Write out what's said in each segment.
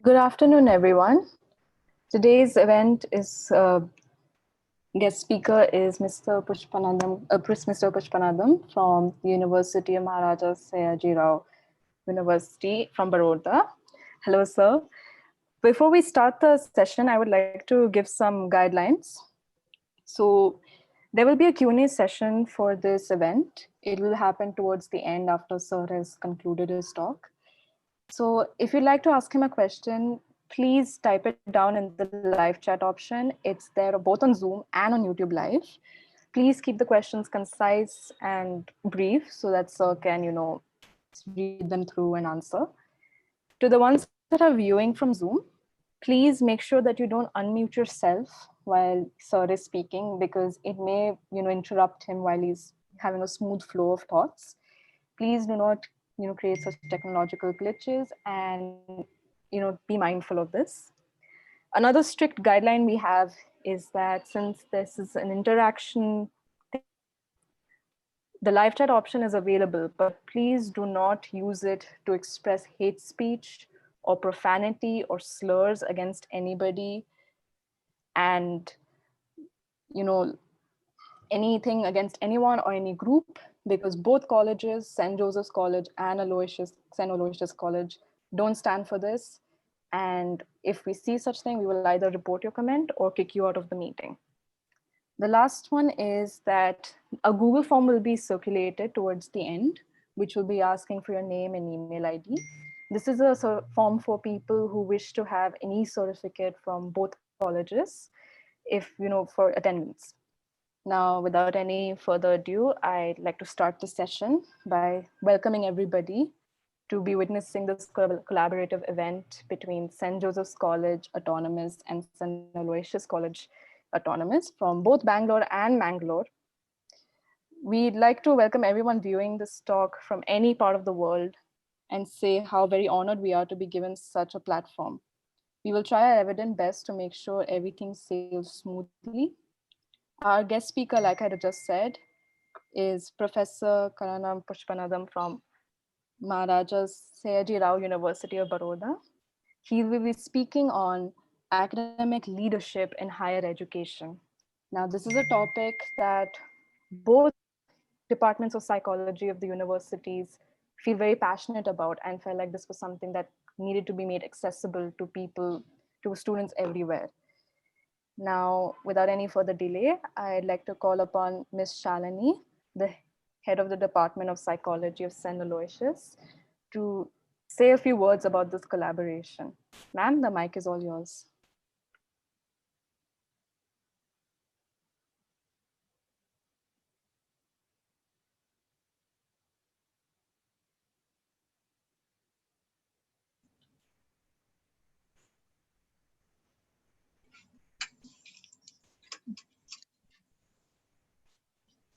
Good afternoon, everyone. Today's event is guest speaker is Mr. Pushpanadam from the University of Maharaja Sayaji Rao University from Baroda. Hello, sir. Before we start the session, I would like to give some guidelines. So there will be a Q&A session for this event. It will happen towards the end after sir has concluded his talk. So if you'd like to ask him a question, please type it down in the live chat option. It's there both on Zoom and on YouTube Live. Please keep the questions concise and brief so that sir can, read them through and answer. To the ones that are viewing from Zoom, please make sure that you don't unmute yourself while sir is speaking because it may, interrupt him while he's having a smooth flow of thoughts. Please do not create such technological glitches and be mindful of this. Another strict guideline we have is that since this is an interaction thing, the live chat option is available, but please do not use it to express hate speech or profanity or slurs against anybody, and you know anything against anyone or any group, because both colleges, St. Joseph's College and St. Aloysius College, don't stand for this. And if we see such thing, we will either report your comment or kick you out of the meeting. The last one is that a Google form will be circulated towards the end, which will be asking for your name and email ID. This is a form for people who wish to have any certificate from both colleges, if for attendance. Now, without any further ado, I'd like to start the session by welcoming everybody to be witnessing this collaborative event between St. Joseph's College Autonomous and St. Aloysius College Autonomous from both Bangalore and Mangalore. We'd like to welcome everyone viewing this talk from any part of the world and say how very honored we are to be given such a platform. We will try our evident best to make sure everything sails smoothly. Our guest speaker, like I just said, is Professor Karanam Pushpanadam from Maharaja's Sayaji Rao University of Baroda. He will be speaking on academic leadership in higher education. Now, this is a topic that both departments of psychology of the universities feel very passionate about and felt like this was something that needed to be made accessible to people, to students everywhere. Now, without any further delay, I'd like to call upon Ms. Shalini, the head of the Department of Psychology of St. Aloysius, to say a few words about this collaboration. Ma'am, the mic is all yours.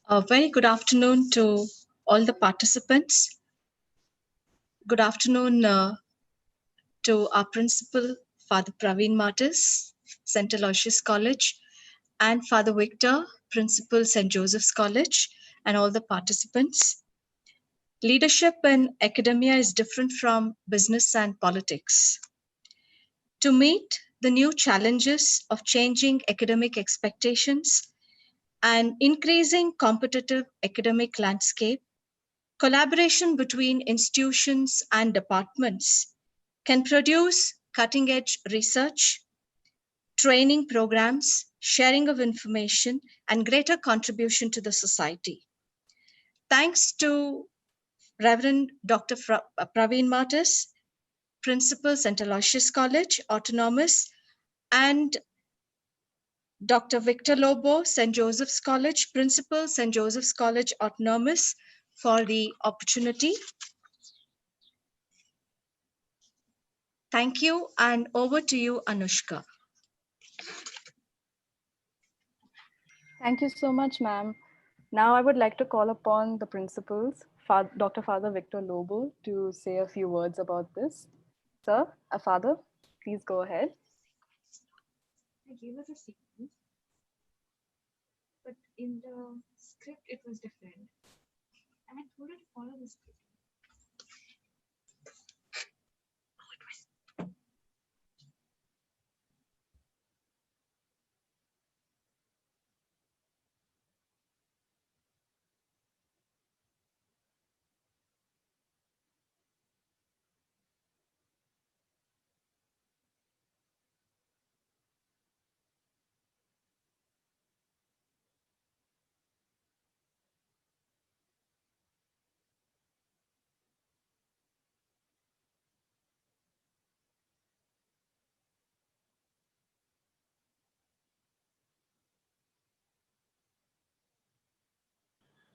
A very good afternoon to all the participants. Good afternoon to our principal, Father Praveen Martis, St. Aloysius College, and Father Victor, Principal, St. Joseph's College, and all the participants. Leadership in academia is different from business and politics. To meet the new challenges of changing academic expectations and increasing competitive academic landscape, collaboration between institutions and departments can produce cutting-edge research, training programs, sharing of information, and greater contribution to the society. Thanks to Reverend Dr. Praveen Martis, Principal, St. Aloysius College, Autonomous, and Dr. Victor Lobo, St. Joseph's College, Principal, St. Joseph's College, Autonomous, for the opportunity. Thank you, and over to you, Anushka. Thank you so much, ma'am. Now I would like to call upon the principals, Dr. Father Victor Lobo, to say a few words about this. Sir, Father, please go ahead. I gave us a sequence, but in the script it was different. And I told her to follow the script.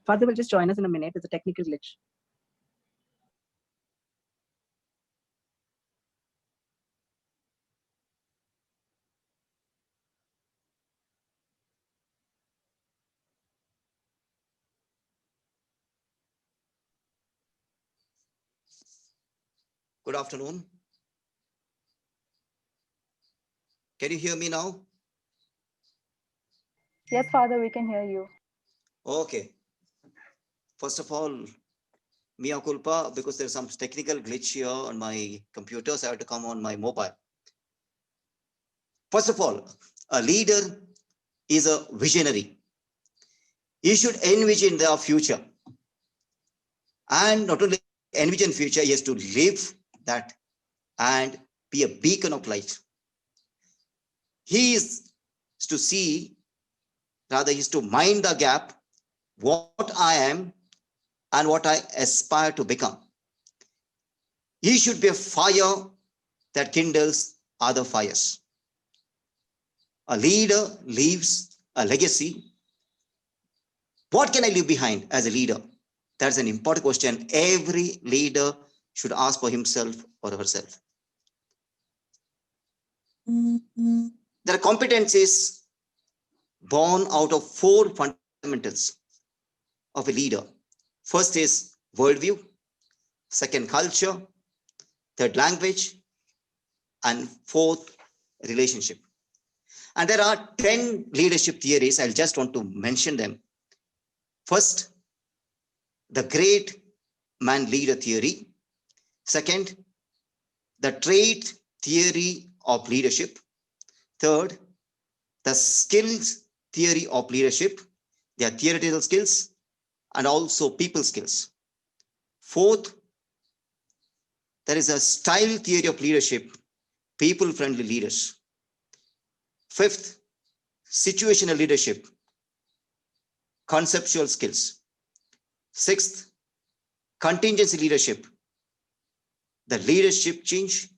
Father will just join us in a minute. It's a technical glitch. Good afternoon. Can you hear me now? Yes, Father, we can hear you. Okay. First of all, mea culpa, because there's some technical glitch here on my computer, so I have to come on my mobile. First of all, a leader is a visionary. He should envision their future. And not only envision future, he has to live that and be a beacon of light. He is to see, rather, he is to mind the gap, what I am and what I aspire to become. He should be a fire that kindles other fires. A leader leaves a legacy. What can I leave behind as a leader? That's an important question every leader should ask for himself or herself. There are competencies born out of 4 fundamentals of a leader. First is worldview, second culture, third language, and fourth relationship. And there are 10 leadership theories. I'll just want to mention them. First, the great man leader theory. Second, the trait theory of leadership. Third, the skills theory of leadership. They are theoretical skills and also people skills. Fourth, there is a style theory of leadership, people-friendly leaders. Fifth, situational leadership, conceptual skills. Sixth, contingency leadership, the leadership change,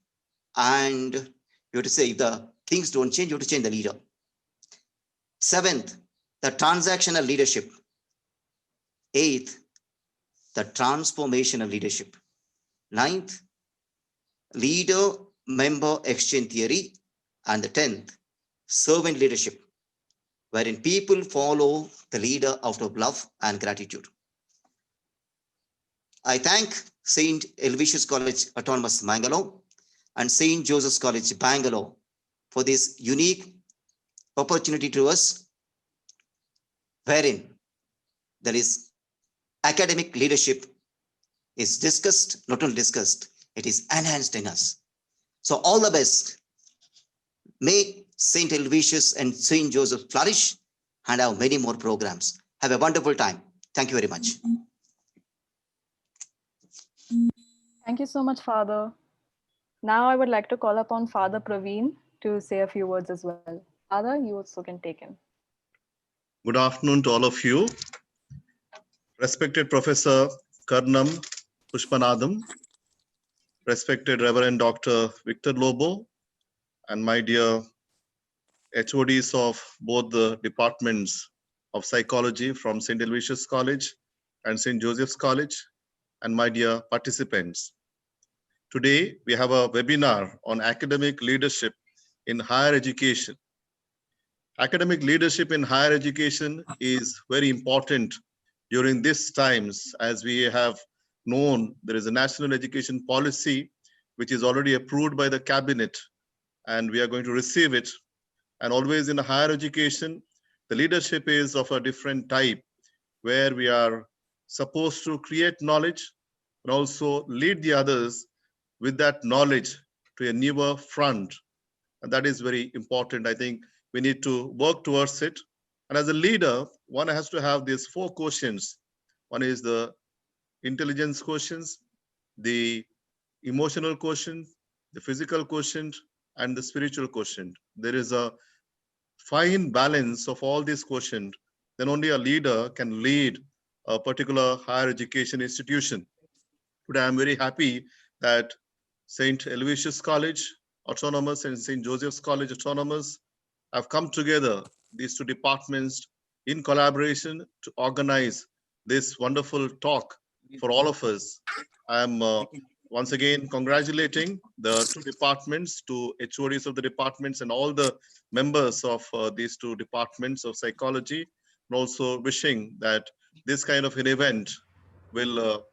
and you have to say if the things don't change, you have to change the leader. Seventh, the transactional leadership. Eighth, the transformational leadership. Ninth, leader-member exchange theory. And the 10th, servant leadership, wherein people follow the leader out of love and gratitude. I thank St. Aloysius College Autonomous Bangalore and St. Joseph's College Bangalore for this unique opportunity to us, wherein there is academic leadership is discussed, not only discussed, it is enhanced in us. So all the best. May St. Aloysius and St. Joseph flourish and have many more programs. Have a wonderful time. Thank you very much. Thank you so much, Father. Now I would like to call upon Father Praveen to say a few words as well. Father, you also can take him. Good afternoon to all of you. Respected Professor Karnam Pushpanadam, respected Reverend Dr. Victor Lobo, and my dear HODs of both the departments of psychology from St. Aloysius College and St. Joseph's College, and my dear participants. Today, we have a webinar on academic leadership in higher education. Academic leadership in higher education is very important during these times. As we have known, there is a national education policy which is already approved by the cabinet, and we are going to receive it. And always in higher education, the leadership is of a different type, where we are supposed to create knowledge and also lead the others with that knowledge to a newer front. And that is very important. I think we need to work towards it. And as a leader, one has to have these 4 quotients. One is the intelligence quotient, the emotional quotient, the physical quotient, and the spiritual quotient. There is a fine balance of all these quotient. Then only a leader can lead a particular higher education institution. Today, I'm very happy that St. Aloysius College Autonomous and St. Joseph's College Autonomous have come together, these 2 departments, in collaboration to organize this wonderful talk for all of us. I'm once again congratulating the two departments, to HODs of the departments and all the members of these two departments of psychology, and also wishing that this kind of an event will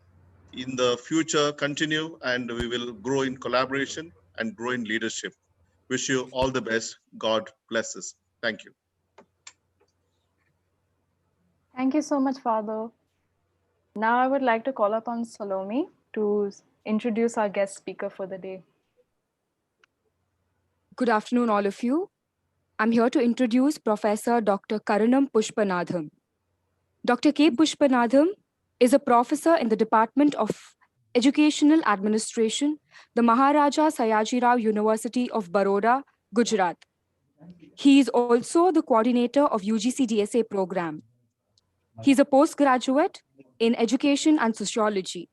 in the future continue, and we will grow in collaboration and grow in leadership. Wish you all the best. God bless us. Thank you. Thank you so much, Father. Now I would like to call upon Salome to introduce our guest speaker for the day. Good afternoon, all of you. I'm here to introduce Professor Dr. Karanam Pushpanadham. Dr. K. Pushpanadham is a professor in the Department of Educational Administration, the Maharaja Sayajirao University of Baroda, Gujarat. He is also the coordinator of UGC DSA program. He's a postgraduate in education and sociology.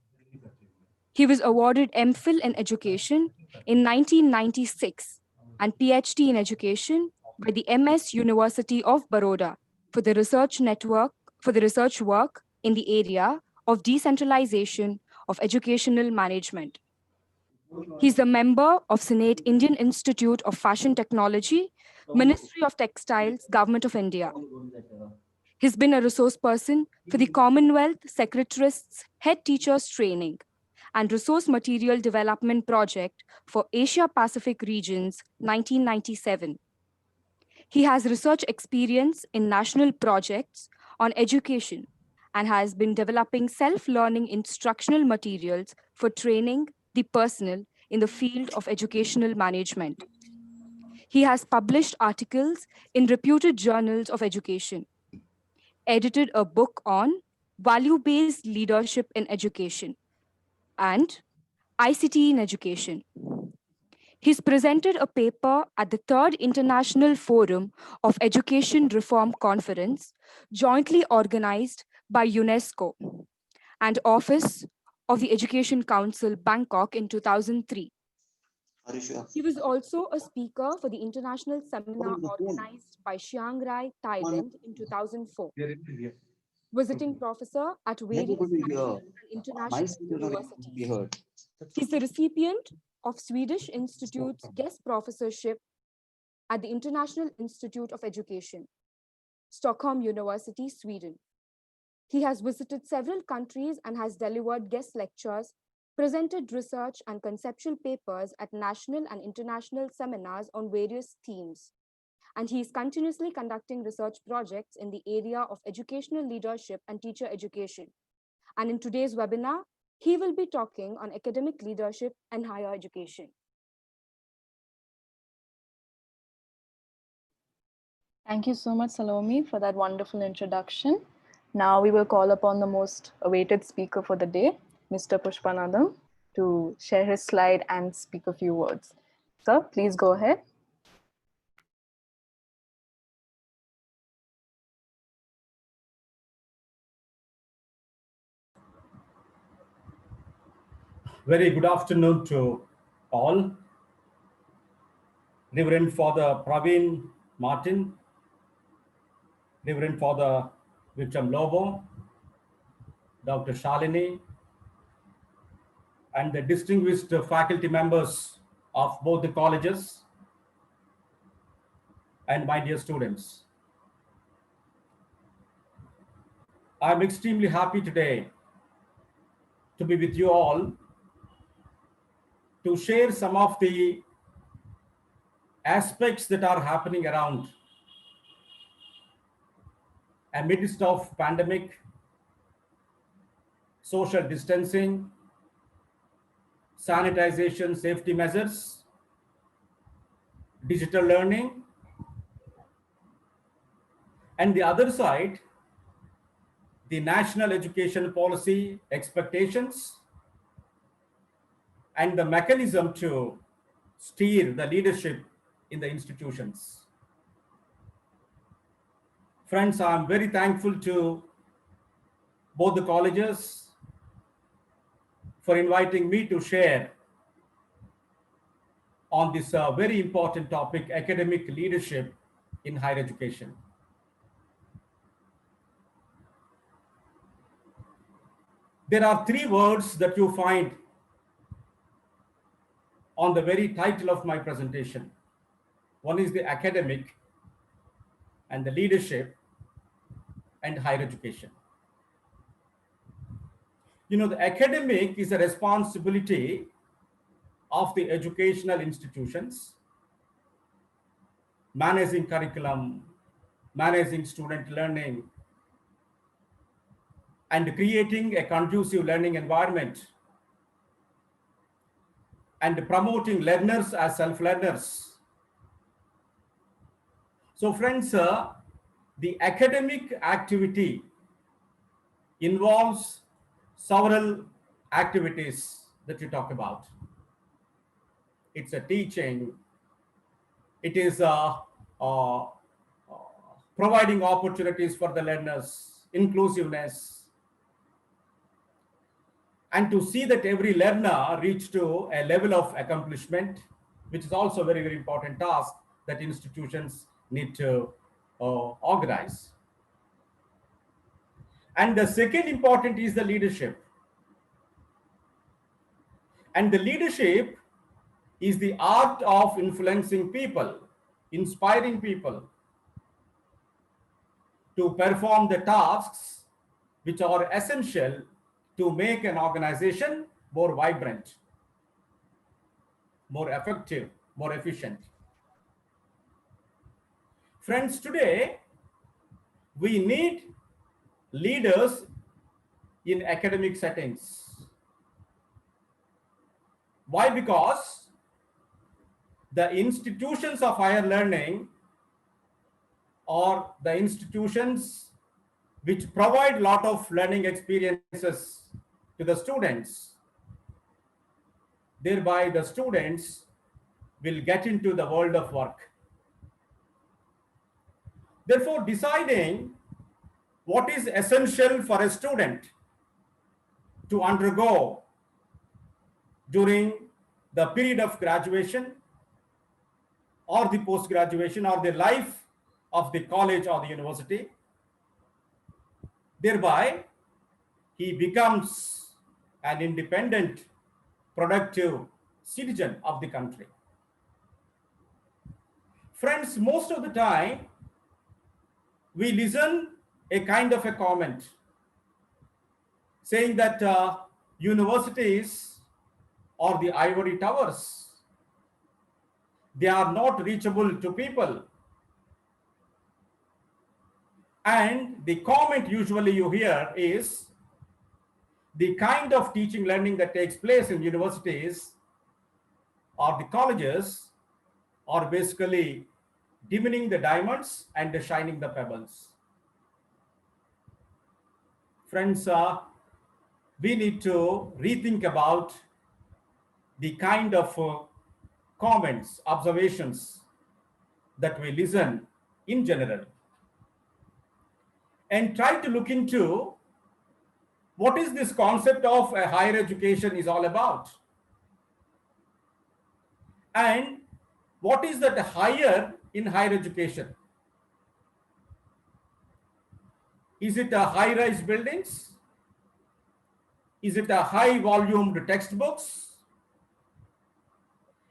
He was awarded MPhil in education in 1996 and PhD in education by the MS University of Baroda for the research work in the area of decentralization of educational management. He's a member of Senate Indian Institute of Fashion Technology, Ministry of Textiles, Government of India. He's been a resource person for the Commonwealth Secretariat's Head Teachers Training and Resource Material Development Project for Asia Pacific Regions 1997. He has research experience in national projects on education and has been developing self-learning instructional materials for training the personnel in the field of educational management. He has published articles in reputed journals of education, edited a book on value-based leadership in education and ICT in education. He's presented a paper at the Third International Forum of Education Reform Conference, jointly organized by UNESCO and Office of the Education Council, Bangkok in 2003. He was also a speaker for the international seminar organized by Chiang Rai, Thailand in 2004. Visiting professor at various national and international universities. He's the recipient of Swedish Institute's guest professorship at the International Institute of Education, Stockholm University, Sweden. He has visited several countries and has delivered guest lectures, presented research and conceptual papers at national and international seminars on various themes. And he is continuously conducting research projects in the area of educational leadership and teacher education. And in today's webinar, he will be talking on academic leadership and higher education. Thank you so much, Salome, for that wonderful introduction. Now we will call upon the most awaited speaker for the day, Mr. Pushpanadham, to share his slide and speak a few words. Sir, please go ahead. Very good afternoon to all. Reverend Father Praveen Martin, Reverend Father Vikram Lobo, Dr. Shalini, and the distinguished faculty members of both the colleges, and my dear students. I'm extremely happy today to be with you all to share some of the aspects that are happening around amidst of pandemic, social distancing, sanitization, safety measures, digital learning, and the other side, the national education policy expectations and the mechanism to steer the leadership in the institutions. Friends, I'm very thankful to both the colleges for inviting me to share on this very important topic, academic leadership in higher education. There are three words that you find on the very title of my presentation. One is the academic, and the leadership, and higher education. You know, the academic is a responsibility of the educational institutions, managing curriculum, managing student learning, and creating a conducive learning environment, and promoting learners as self-learners. So friends, the academic activity involves several activities that you talk about. It's a teaching, it is providing opportunities for the learners, inclusiveness, and to see that every learner reach to a level of accomplishment, which is also a very, very important task that institutions need to organize. And the second important is the leadership. And the leadership is the art of influencing people, inspiring people to perform the tasks which are essential to make an organization more vibrant, more effective, more efficient. Friends, today we need leaders in academic settings. Why? Because the institutions of higher learning or the institutions which provide a lot of learning experiences to the students, thereby the students will get into the world of work. Therefore, deciding what is essential for a student to undergo during the period of graduation or the post-graduation or the life of the college or the university, thereby he becomes an independent, productive citizen of the country. Friends, most of the time we listen a kind of a comment saying that universities or the ivory towers, they are not reachable to people. And the comment usually you hear is the kind of teaching learning that takes place in universities or the colleges are basically dimming the diamonds and shining the pebbles. Friends, we need to rethink about the kind of comments, observations that we listen in general, and try to look into what is this concept of a higher education is all about, and what is that higher in higher education. Is it a high-rise buildings? Is it a high-volumed textbooks?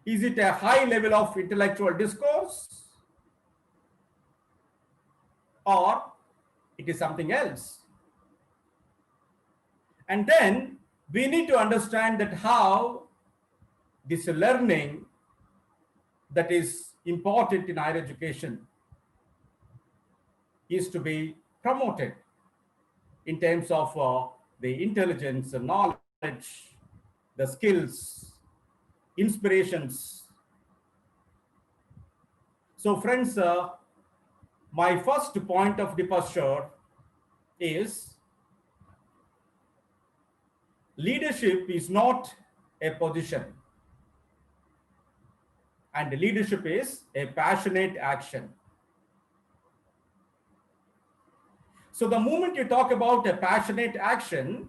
Is it a high level of intellectual discourse? Or it is something else? And then we need to understand that how this learning that is important in higher education is to be promoted in terms of the intelligence, the knowledge, the skills, inspirations. So friends, my first point of departure is leadership is not a position, and leadership is a passionate action. So the moment you talk about a passionate action,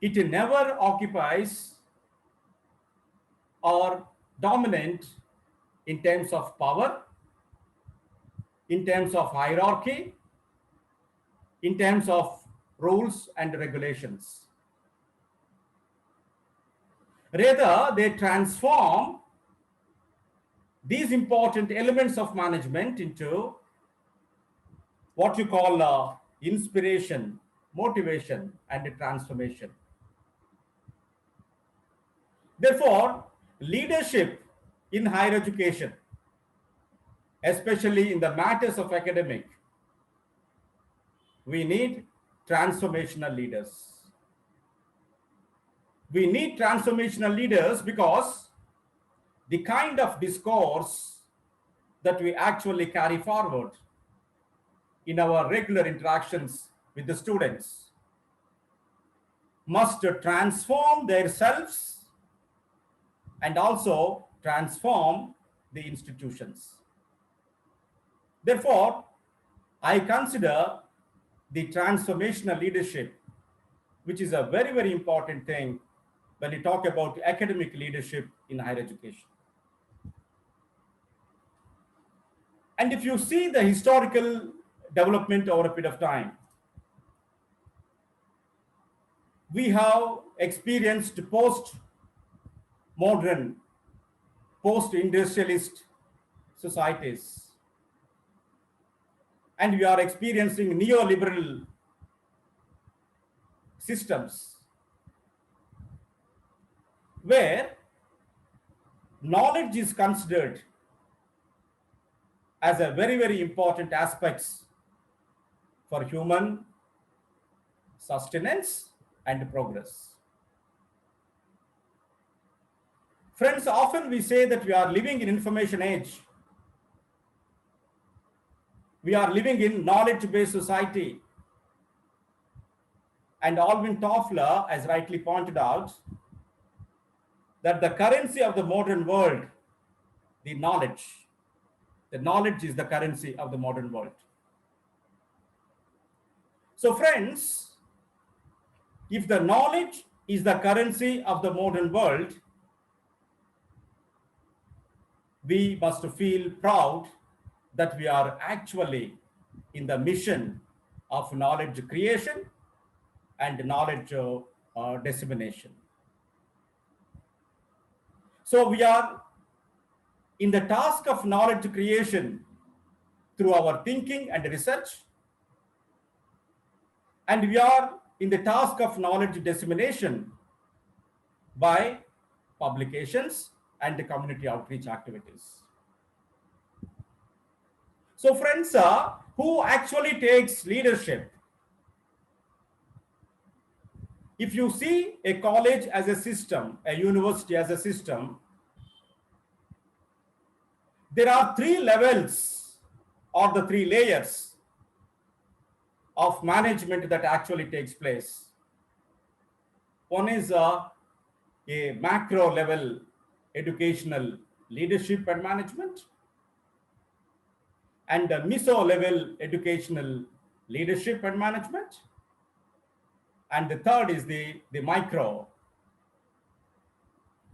it never occupies or dominant in terms of power, in terms of hierarchy, in terms of rules and regulations. Rather, they transform these important elements of management into what you call inspiration, motivation, and transformation. Therefore, leadership in higher education, especially in the matters of academic, we need transformational leaders. We need transformational leaders because the kind of discourse that we actually carry forward in our regular interactions with the students must transform themselves and also transform the institutions. Therefore, I consider the transformational leadership, which is a very, very important thing when we talk about academic leadership in higher education. And if you see the historical development over a period of time, we have experienced post-modern, post-industrialist societies. And we are experiencing neoliberal systems where knowledge is considered as a very, very important aspects for human sustenance and progress. Friends, often we say that we are living in information age. We are living in knowledge-based society. And Alvin Toffler has rightly pointed out that the currency of the modern world, the knowledge is the currency of the modern world. So friends, if the knowledge is the currency of the modern world, we must feel proud that we are actually in the mission of knowledge creation and knowledge dissemination. So we are in the task of knowledge creation through our thinking and research, and we are in the task of knowledge dissemination by publications and the community outreach activities. So friends, who actually takes leadership? If you see a college as a system, a university as a system, there are three levels or the three layers of management that actually takes place. One is a macro level educational leadership and management, and a meso level educational leadership and management. And the third is the micro,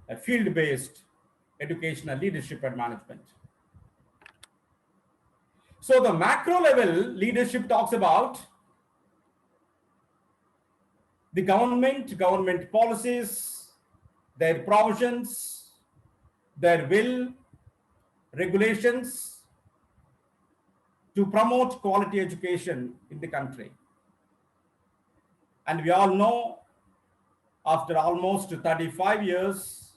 a field-based educational leadership and management. So the macro level leadership talks about the government policies, their provisions, their will, regulations to promote quality education in the country. And we all know, after almost 35 years,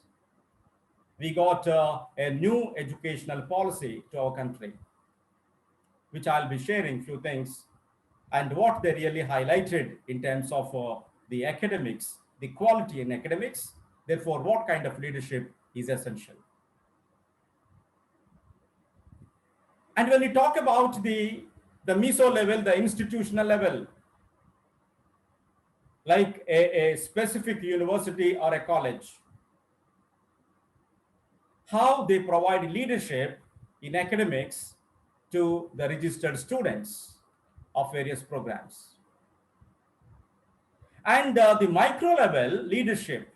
we got a new educational policy to our country, which I'll be sharing few things and what they really highlighted in terms of the academics, the quality in academics, therefore what kind of leadership is essential. And when we talk about the meso level, the institutional level, like a specific university or a college, how they provide leadership in academics to the registered students of various programs. And the micro level leadership,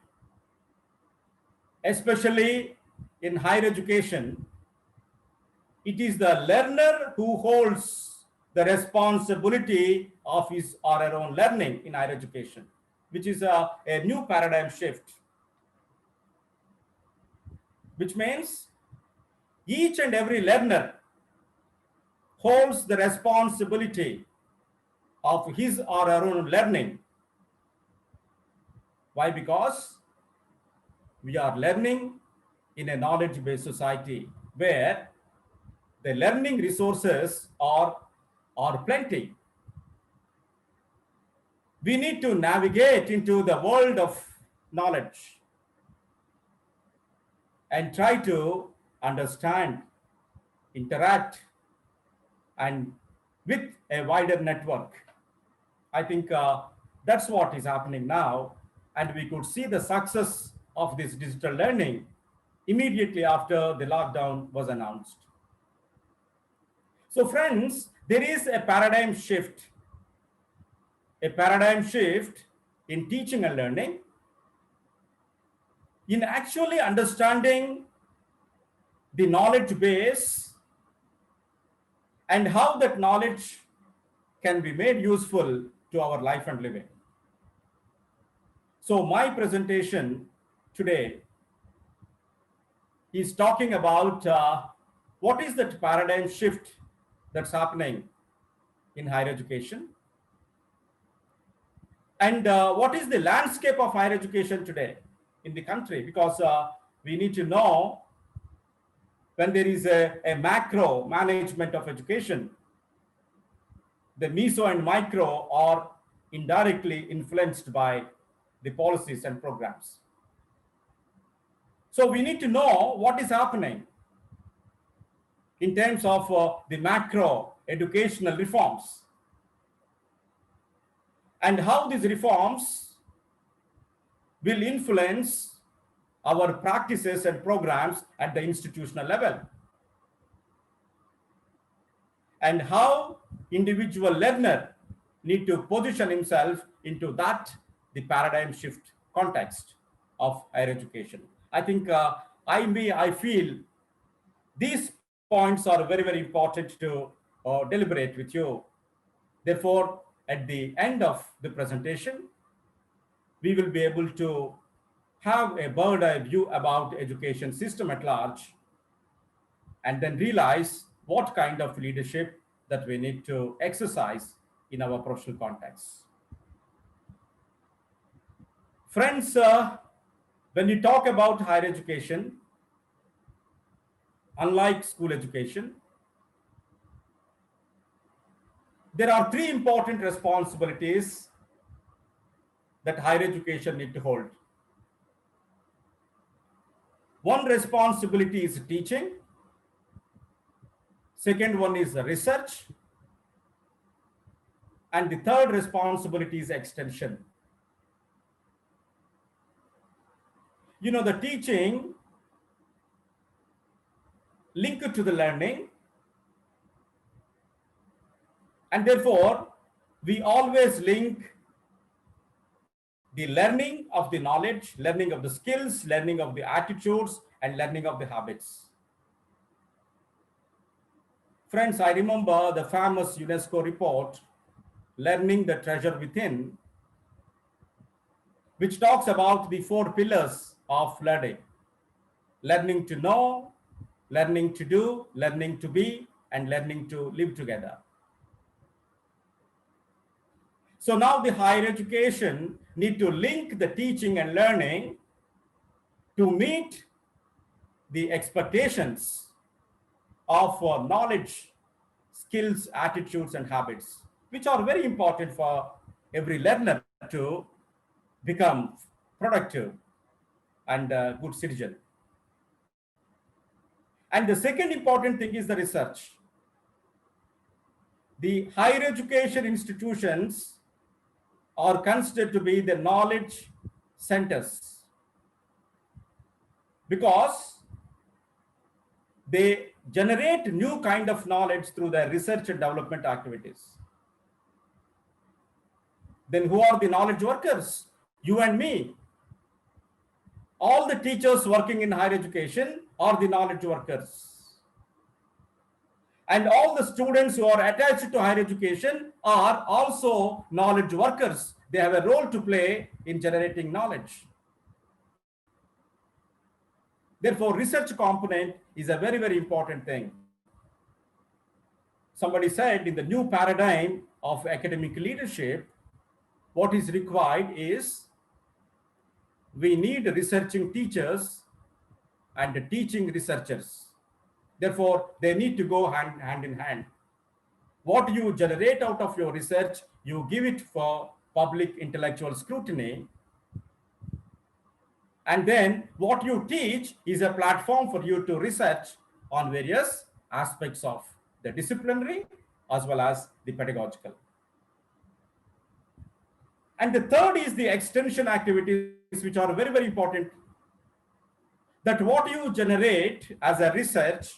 especially in higher education, it is the learner who holds the responsibility of his or her own learning in higher education, which is a new paradigm shift, which means each and every learner holds the responsibility of his or her own learning. Why? Because we are learning in a knowledge-based society where the learning resources are plenty. We need to navigate into the world of knowledge and try to understand, interact, and with a wider network. I think that's what is happening now. And we could see the success of this digital learning immediately after the lockdown was announced. So friends, there is a paradigm shift in teaching and learning, in actually understanding the knowledge base and how that knowledge can be made useful to our life and living. So my presentation today is talking about what is that paradigm shift that's happening in higher education, and what is the landscape of higher education today in the country, because we need to know when there is a macro management of education, the meso and micro are indirectly influenced by the policies and programs. So we need to know what is happening in terms of the macro educational reforms and how these reforms will influence our practices and programs at the institutional level, and how individual learner need to position himself into that, the paradigm shift context of higher education. I think I feel these points are very, very important to deliberate with you. Therefore, at the end of the presentation, we will be able to have a bird's eye view about the education system at large, and then realize what kind of leadership that we need to exercise in our professional context. Friends, when you talk about higher education, unlike school education, there are three important responsibilities that higher education need to hold. One responsibility is teaching. Second one is research. And the third responsibility is extension. You know, the teaching linked to the learning, and therefore we always link the learning of the knowledge, learning of the skills, learning of the attitudes, and learning of the habits. Friends, I remember the famous UNESCO report, Learning the Treasure Within, which talks about the 4 pillars of learning: learning to know, learning to do, learning to be, and learning to live together. So now the higher education need to link the teaching and learning to meet the expectations of knowledge, skills, attitudes, and habits, which are very important for every learner to become productive and a good citizen. And the second important thing is the research. The higher education institutions are considered to be the knowledge centers because they generate new kind of knowledge through their research and development activities. Then who are the knowledge workers? You and me. All the teachers working in higher education are the knowledge workers. And all the students who are attached to higher education are also knowledge workers. They have a role to play in generating knowledge. Therefore, research component is a very, very important thing. Somebody said in the new paradigm of academic leadership, what is required is we need researching teachers and teaching researchers. Therefore, they need to go hand in hand. What you generate out of your research, you give it for public intellectual scrutiny. And then what you teach is a platform for you to research on various aspects of the disciplinary as well as the pedagogical. And the third is the extension activities, which are very, very important. That what you generate as a research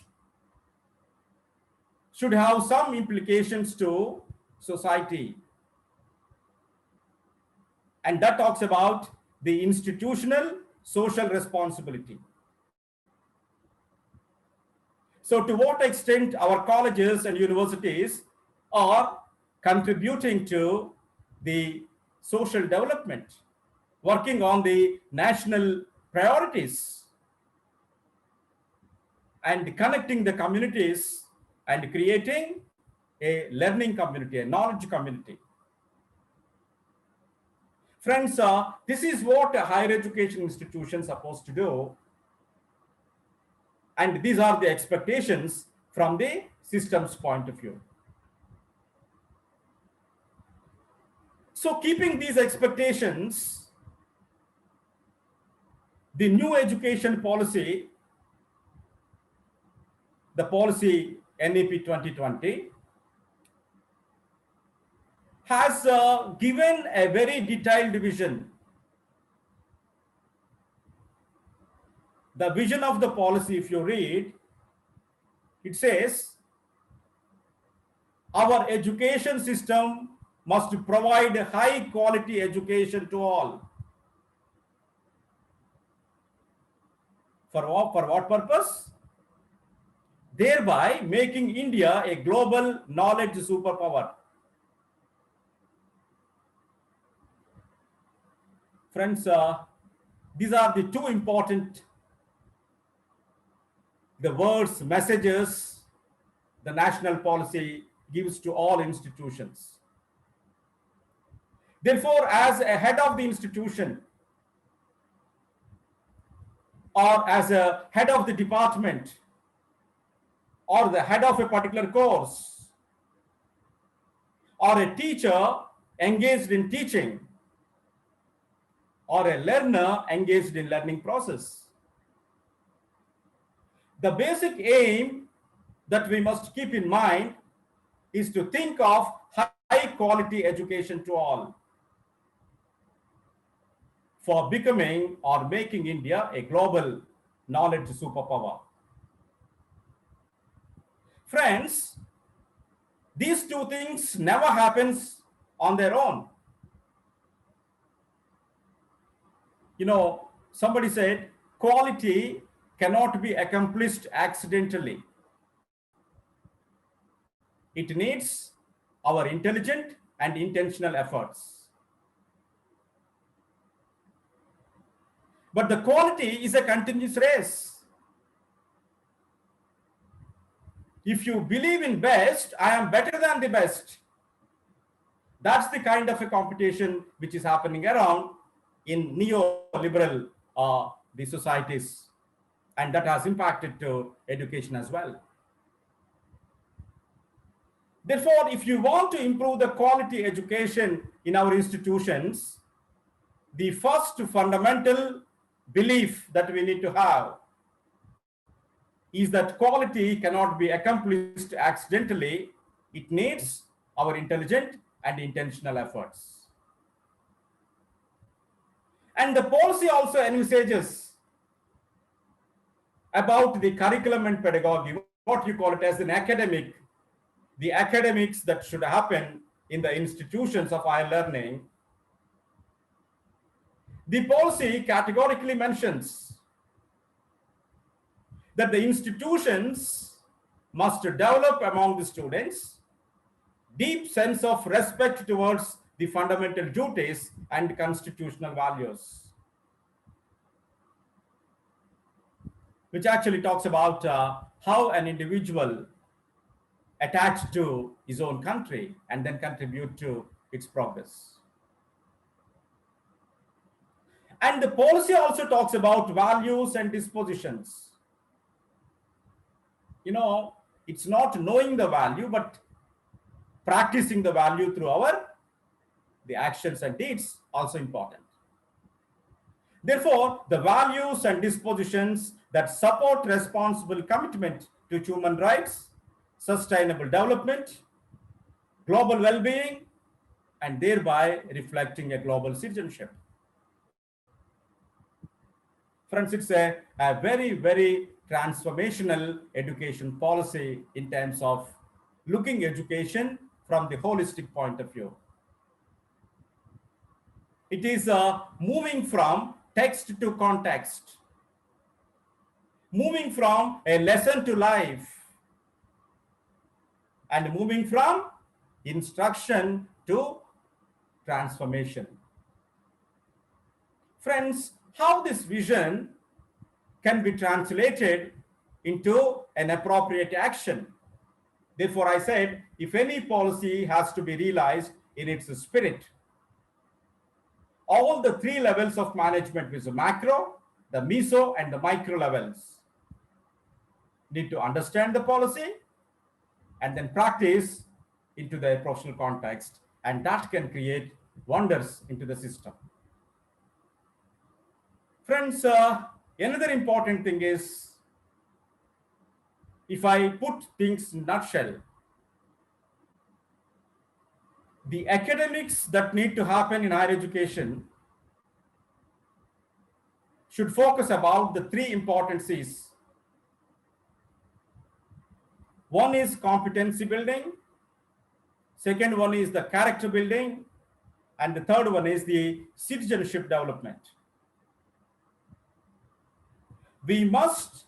should have some implications to society. And that talks about the institutional social responsibility. So to what extent our colleges and universities are contributing to the social development, working on the national priorities, and connecting the communities and creating a learning community, a knowledge community. Friends, this is what a higher education institution is supposed to do. And these are the expectations from the system's point of view. So keeping these expectations, the new education policy, the policy NEP 2020, has given a very detailed vision. The vision of the policy, if you read, it says, our education system must provide high quality education to all. For what purpose? Thereby making India a global knowledge superpower. Friends, these are the two important words, messages the national policy gives to all institutions. Therefore, as a head of the institution or as a head of the department or the head of a particular course or a teacher engaged in teaching or a learner engaged in learning process, the basic aim that we must keep in mind is to think of high quality education to all for becoming or making India a global knowledge superpower. Friends, these two things never happens on their own. You know, somebody said quality cannot be accomplished accidentally. It needs our intelligent and intentional efforts. But the quality is a continuous race. If you believe in best, I am better than the best. That's the kind of a competition which is happening around in neoliberal the societies, and that has impacted to education as well. Therefore, if you want to improve the quality education in our institutions, the first fundamental belief that we need to have is that quality cannot be accomplished accidentally. It needs our intelligent and intentional efforts. And the policy also envisages about the curriculum and pedagogy, what you call it as an academic, the academics that should happen in the institutions of higher learning. The policy categorically mentions that the institutions must develop among the students deep sense of respect towards the fundamental duties and constitutional values, which actually talks about how an individual attached to his own country and then contribute to its progress. And the policy also talks about values and dispositions. You know, it's not knowing the value, but practicing the value through the actions and deeds also important. Therefore, the values and dispositions that support responsible commitment to human rights, sustainable development, global well-being, and thereby reflecting a global citizenship. Friends, it's a very, very transformational education policy in terms of looking education from the holistic point of view. It is moving from text to context, moving from a lesson to life, and moving from instruction to transformation. Friends, how this vision can be translated into an appropriate action. Therefore, I said, if any policy has to be realized in its spirit, all the three levels of management, which is the macro, the meso, and the micro levels, need to understand the policy and then practice into the professional context, and that can create wonders into the system. Friends, another important thing is, if I put things in a nutshell, the academics that need to happen in higher education should focus about the three important C's. One is competency building, second one is the character building, and the third one is the citizenship development. We must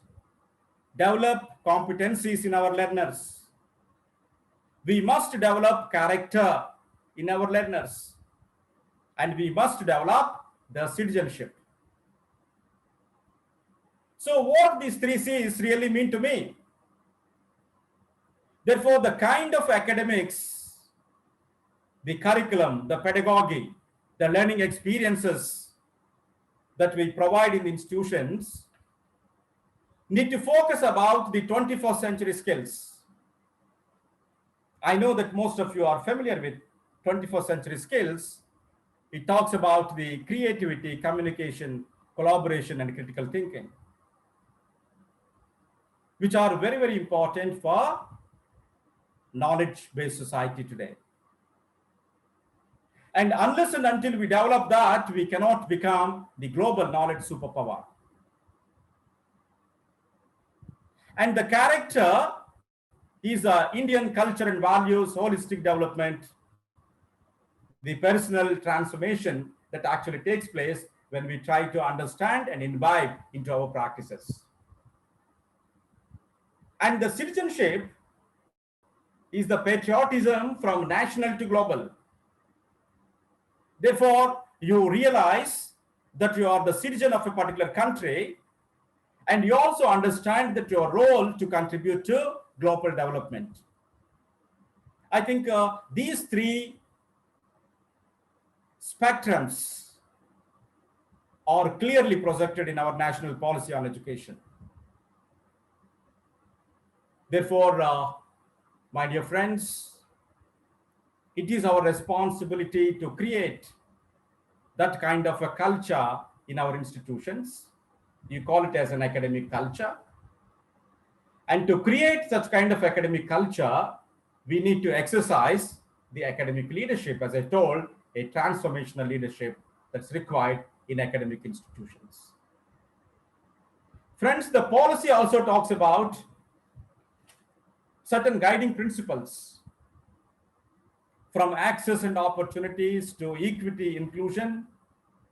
develop competencies in our learners. We must develop character in our learners. And we must develop the citizenship. So what these three C's really mean to me? Therefore, the kind of academics, the curriculum, the pedagogy, the learning experiences that we provide in the institutions need to focus about the 21st century skills. I know that most of you are familiar with 21st century skills. It talks about the creativity, communication, collaboration, and critical thinking, which are very, very important for knowledge-based society today. And unless and until we develop that, we cannot become the global knowledge superpower. And the character is Indian culture and values, holistic development, the personal transformation that actually takes place when we try to understand and imbibe into our practices. And the citizenship is the patriotism from national to global. Therefore, you realize that you are the citizen of a particular country, and you also understand that your role to contribute to global development. I think these three spectrums are clearly projected in our national policy on education. Therefore, my dear friends, it is our responsibility to create that kind of a culture in our institutions. You call it as an academic culture. And to create such kind of academic culture, we need to exercise the academic leadership, as I told, a transformational leadership that's required in academic institutions. Friends, the policy also talks about certain guiding principles, from access and opportunities to equity, inclusion,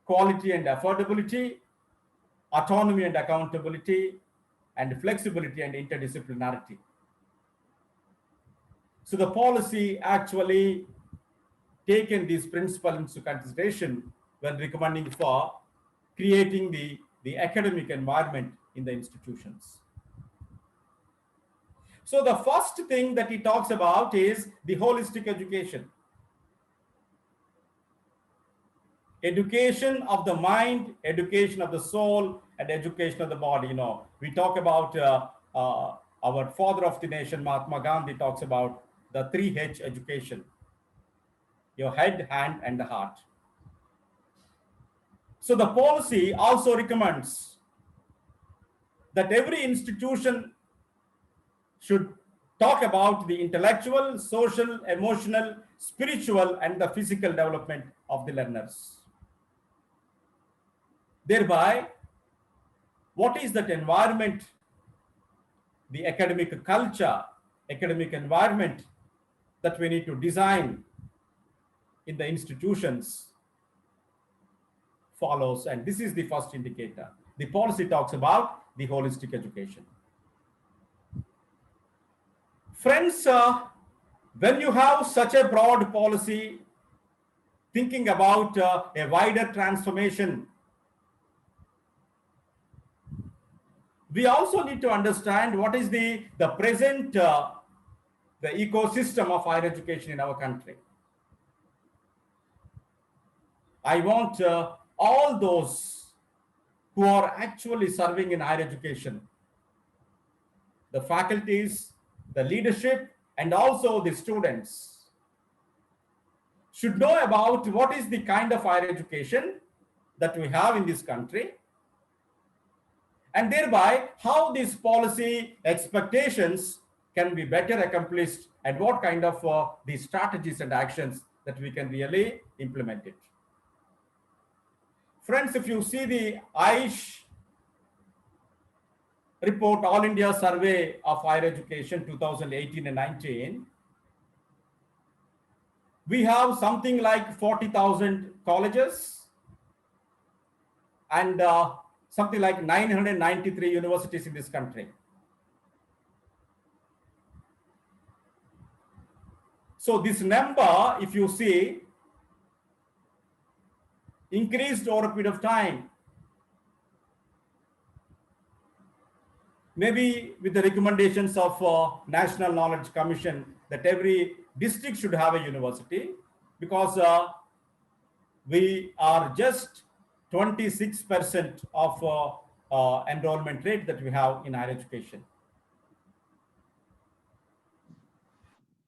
quality and affordability, autonomy and accountability, and flexibility and interdisciplinarity. So the policy actually taken these principles into consideration when recommending for creating the academic environment in the institutions. So the first thing that he talks about is the holistic education. Education of the mind, education of the soul, and education of the body. You know, we talk about our father of the nation, Mahatma Gandhi, talks about the 3H education: your head, hand, and the heart. So the policy also recommends that every institution should talk about the intellectual, social, emotional, spiritual, and the physical development of the learners. Thereby, what is that environment, the academic culture, academic environment that we need to design in the institutions follows, and this is the first indicator. The policy talks about the holistic education. Friends, when you have such a broad policy, thinking about a wider transformation, we also need to understand what is the present the ecosystem of higher education in our country. I want all those who are actually serving in higher education, the faculties, the leadership, and also the students, should know about what is the kind of higher education that we have in this country, and thereby how these policy expectations can be better accomplished, and what kind of the strategies and actions that we can really implement it. Friends, if you see the AISH report, All India Survey of Higher Education 2018 and 19, we have something like 40,000 colleges and something like 993 universities in this country. So this number, if you see, increased over a period of time. Maybe with the recommendations of National Knowledge Commission that every district should have a university, because we are just 26% of enrollment rate that we have in higher education.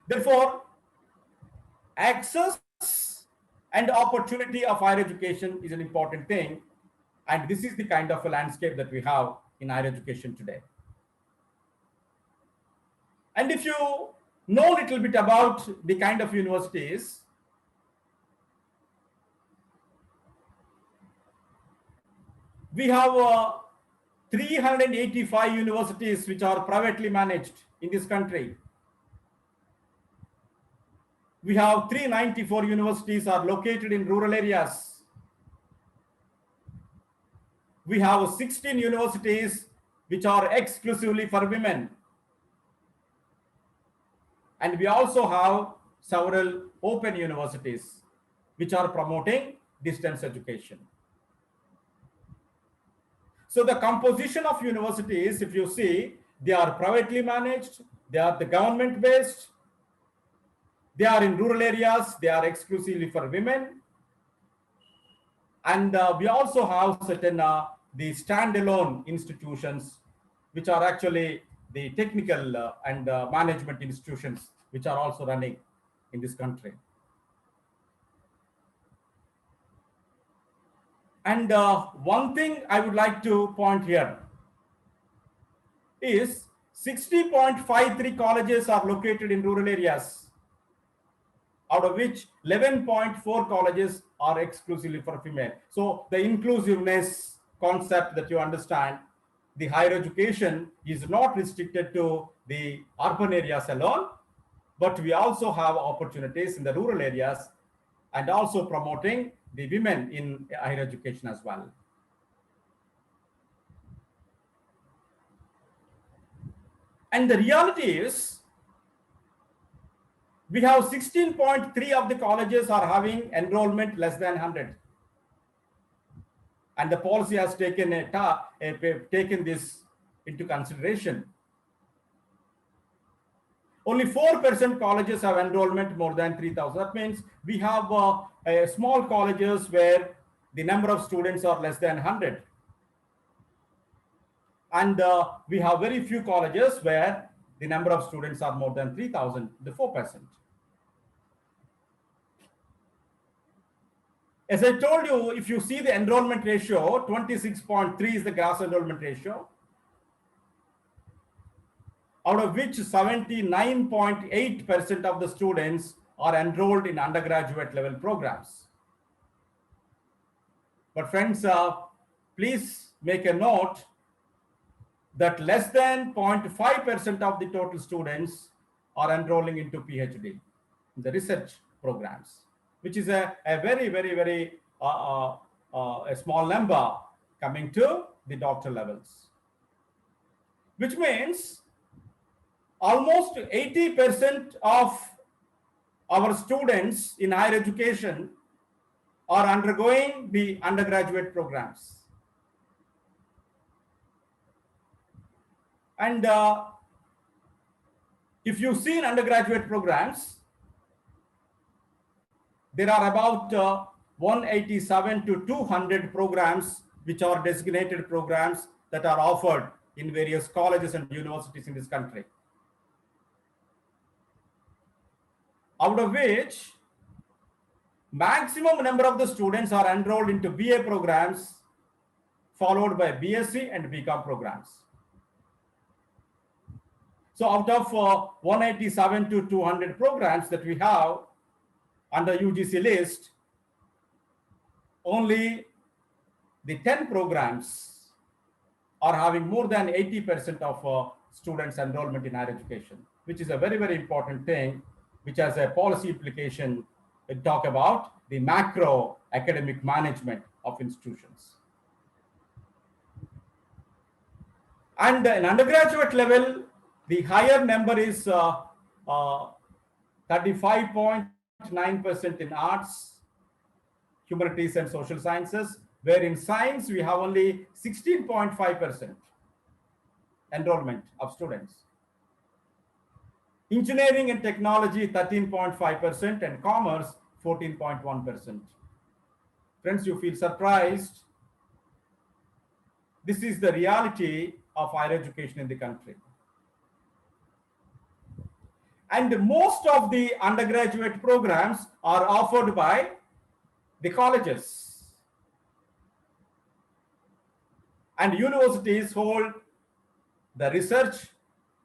Therefore, access and opportunity of higher education is an important thing, and this is the kind of a landscape that we have in higher education today. And if you know a little bit about the kind of universities, we have 385 universities which are privately managed in this country. We have 394 universities are located in rural areas. We have 16 universities which are exclusively for women. And we also have several open universities which are promoting distance education. So the composition of universities, if you see, they are privately managed, they are the government based, they are in rural areas, they are exclusively for women. And we also have certain the standalone institutions, which are actually the technical and management institutions, which are also running in this country. And one thing I would like to point here is 60.53 colleges are located in rural areas, out of which 11.4 colleges are exclusively for female. So the inclusiveness concept that you understand, the higher education is not restricted to the urban areas alone, but we also have opportunities in the rural areas and also promoting the women in higher education as well. And the reality is We have 16.3 of the colleges are having enrollment less than 100. And the policy has taken taken this into consideration. Only 4% colleges have enrollment more than 3,000. That means we have small colleges where the number of students are less than 100. And we have very few colleges where the number of students are more than 3,000, the 4%. As I told you, if you see the enrollment ratio, 26.3 is the gross enrollment ratio, out of which 79.8% of the students are enrolled in undergraduate level programs. But friends, please make a note that less than 0.5% of the total students are enrolling into PhD, the research programs, which is a very a small number coming to the doctor levels, which means almost 80% of our students in higher education are undergoing the undergraduate programs. And if you see in undergraduate programs, there are about 187 to 200 programs which are designated programs that are offered in various colleges and universities in this country. Out of which, maximum number of the students are enrolled into BA programs, followed by BSc and BCom programs. So out of 187 to 200 programs that we have under UGC list, only the 10 programs are having more than 80% of students enrollment in higher education, which is a very important thing, which has a policy implication. We talk about the macro academic management of institutions. And in undergraduate level, the higher number is 35.9% in arts, humanities and social sciences, where in science we have only 16.5% enrollment of students. Engineering and technology 13.5% and commerce 14.1%. Friends, you feel surprised. This is the reality of higher education in the country. And most of the undergraduate programs are offered by the colleges. And universities hold the research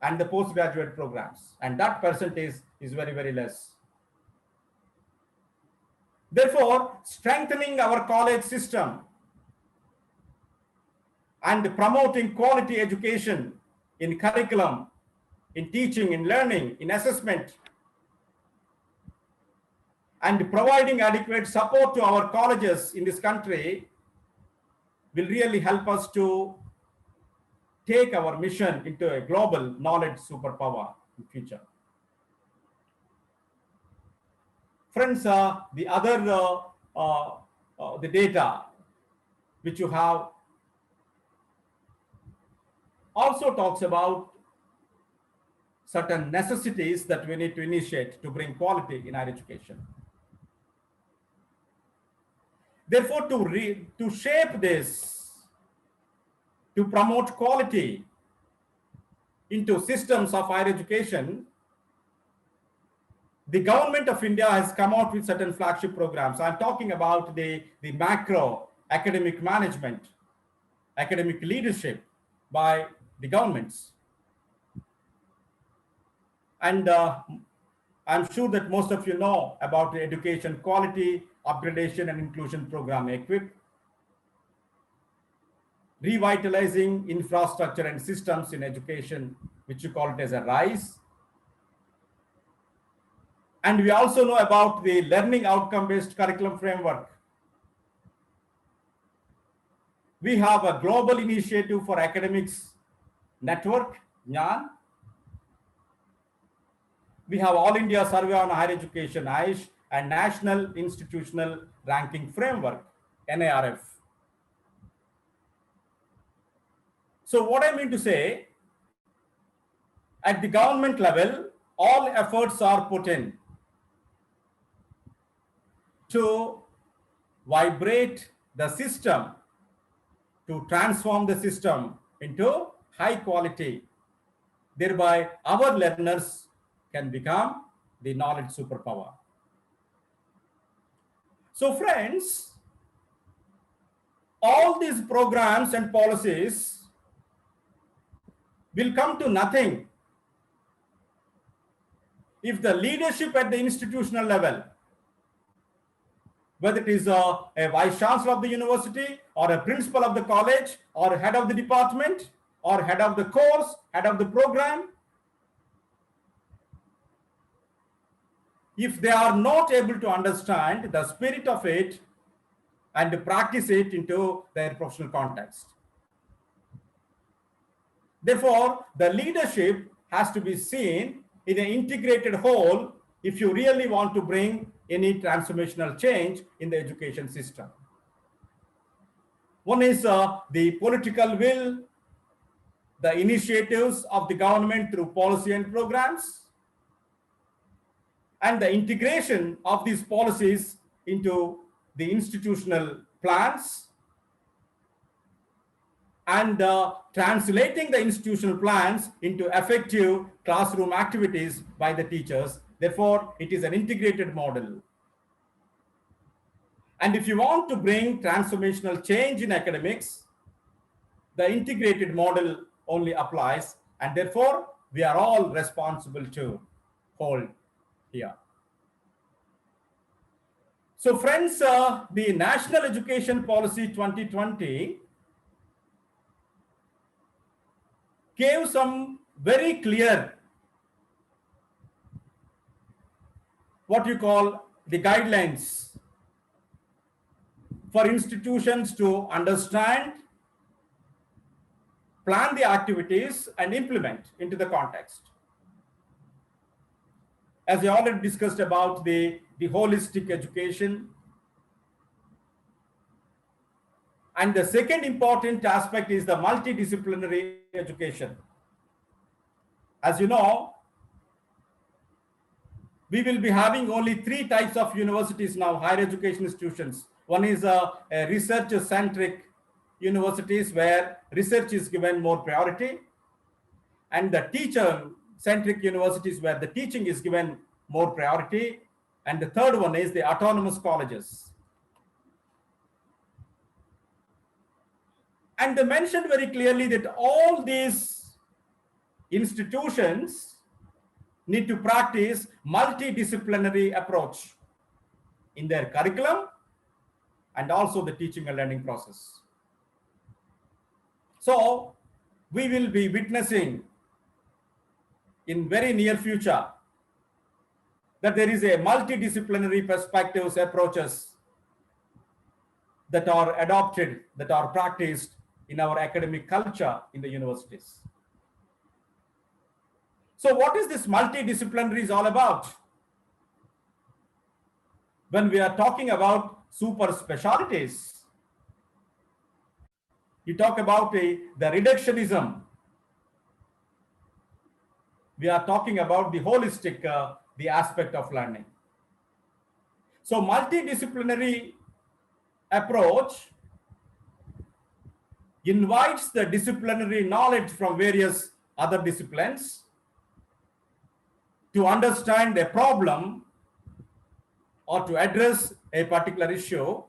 and the postgraduate programs. And that percentage is very less. Therefore, strengthening our college system and promoting quality education in curriculum, in teaching, in learning, in assessment, and providing adequate support to our colleges in this country will really help us to take our mission into a global knowledge superpower in the future. Friends, the other the data which you have also talks about certain necessities that we need to initiate to bring quality in higher education. Therefore, to shape this, to promote quality into systems of higher education, the government of India has come out with certain flagship programs. I'm talking about the macro academic management, academic leadership by the governments. And I'm sure that most of you know about the education quality, upgradation and inclusion program EQUIP, revitalizing infrastructure and systems in education, which you call it as a RISE. And we also know about the learning outcome-based curriculum framework. We have a global initiative for academics network, GNAN. we have All India Survey on Higher Education, AISH, and National Institutional Ranking Framework, NARF. So what I mean to say, at the government level, all efforts are put in to vibrate the system, to transform the system into high quality. Thereby, our learners can become the knowledge superpower. So friends, all these programs and policies will come to nothing if the leadership at the institutional level, whether it is a vice chancellor of the university or a principal of the college or head of the department or head of the course, head of the program, if they are not able to understand the spirit of it and practice it into their professional context. Therefore, the leadership has to be seen in an integrated whole if you really want to bring any transformational change in the education system. One is the political will, the initiatives of the government through policy and programs, and the integration of these policies into the institutional plans, and translating the institutional plans into effective classroom activities by the teachers. Therefore, it is an integrated model. And if you want to bring transformational change in academics, the integrated model only applies, and therefore we are all responsible to hold here. So friends, the National Education Policy 2020 gave some very clear, what you call the guidelines for institutions to understand, plan the activities and implement into the context. As I already discussed about the holistic education. And the second important aspect is the multidisciplinary education. As you know, we will be having only 3 types of universities now, higher education institutions. One is a research-centric universities where research is given more priority, and the teacher-centric universities where the teaching is given more priority, and the third one is the autonomous colleges. And they mentioned very clearly that all these institutions need to practice multidisciplinary approach in their curriculum and also the teaching and learning process. So we will be witnessing in very near future that there is a multidisciplinary perspectives approaches that are adopted, that are practiced in our academic culture in the universities. So what is this multidisciplinary is all about? When we are talking about super specialties, you talk about the reductionism. We are talking about the holistic, the aspect of learning. So multidisciplinary approach invites the disciplinary knowledge from various other disciplines to understand a problem or to address a particular issue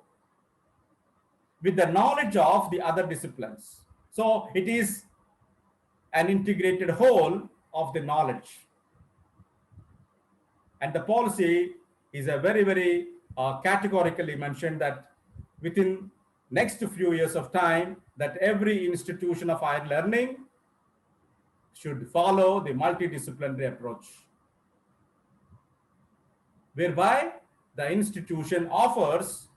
with the knowledge of the other disciplines. So it is an integrated whole of the knowledge. And the policy is a very, very categorically mentioned that within next few years of time, that every institution of higher learning should follow the multidisciplinary approach, whereby the institution offers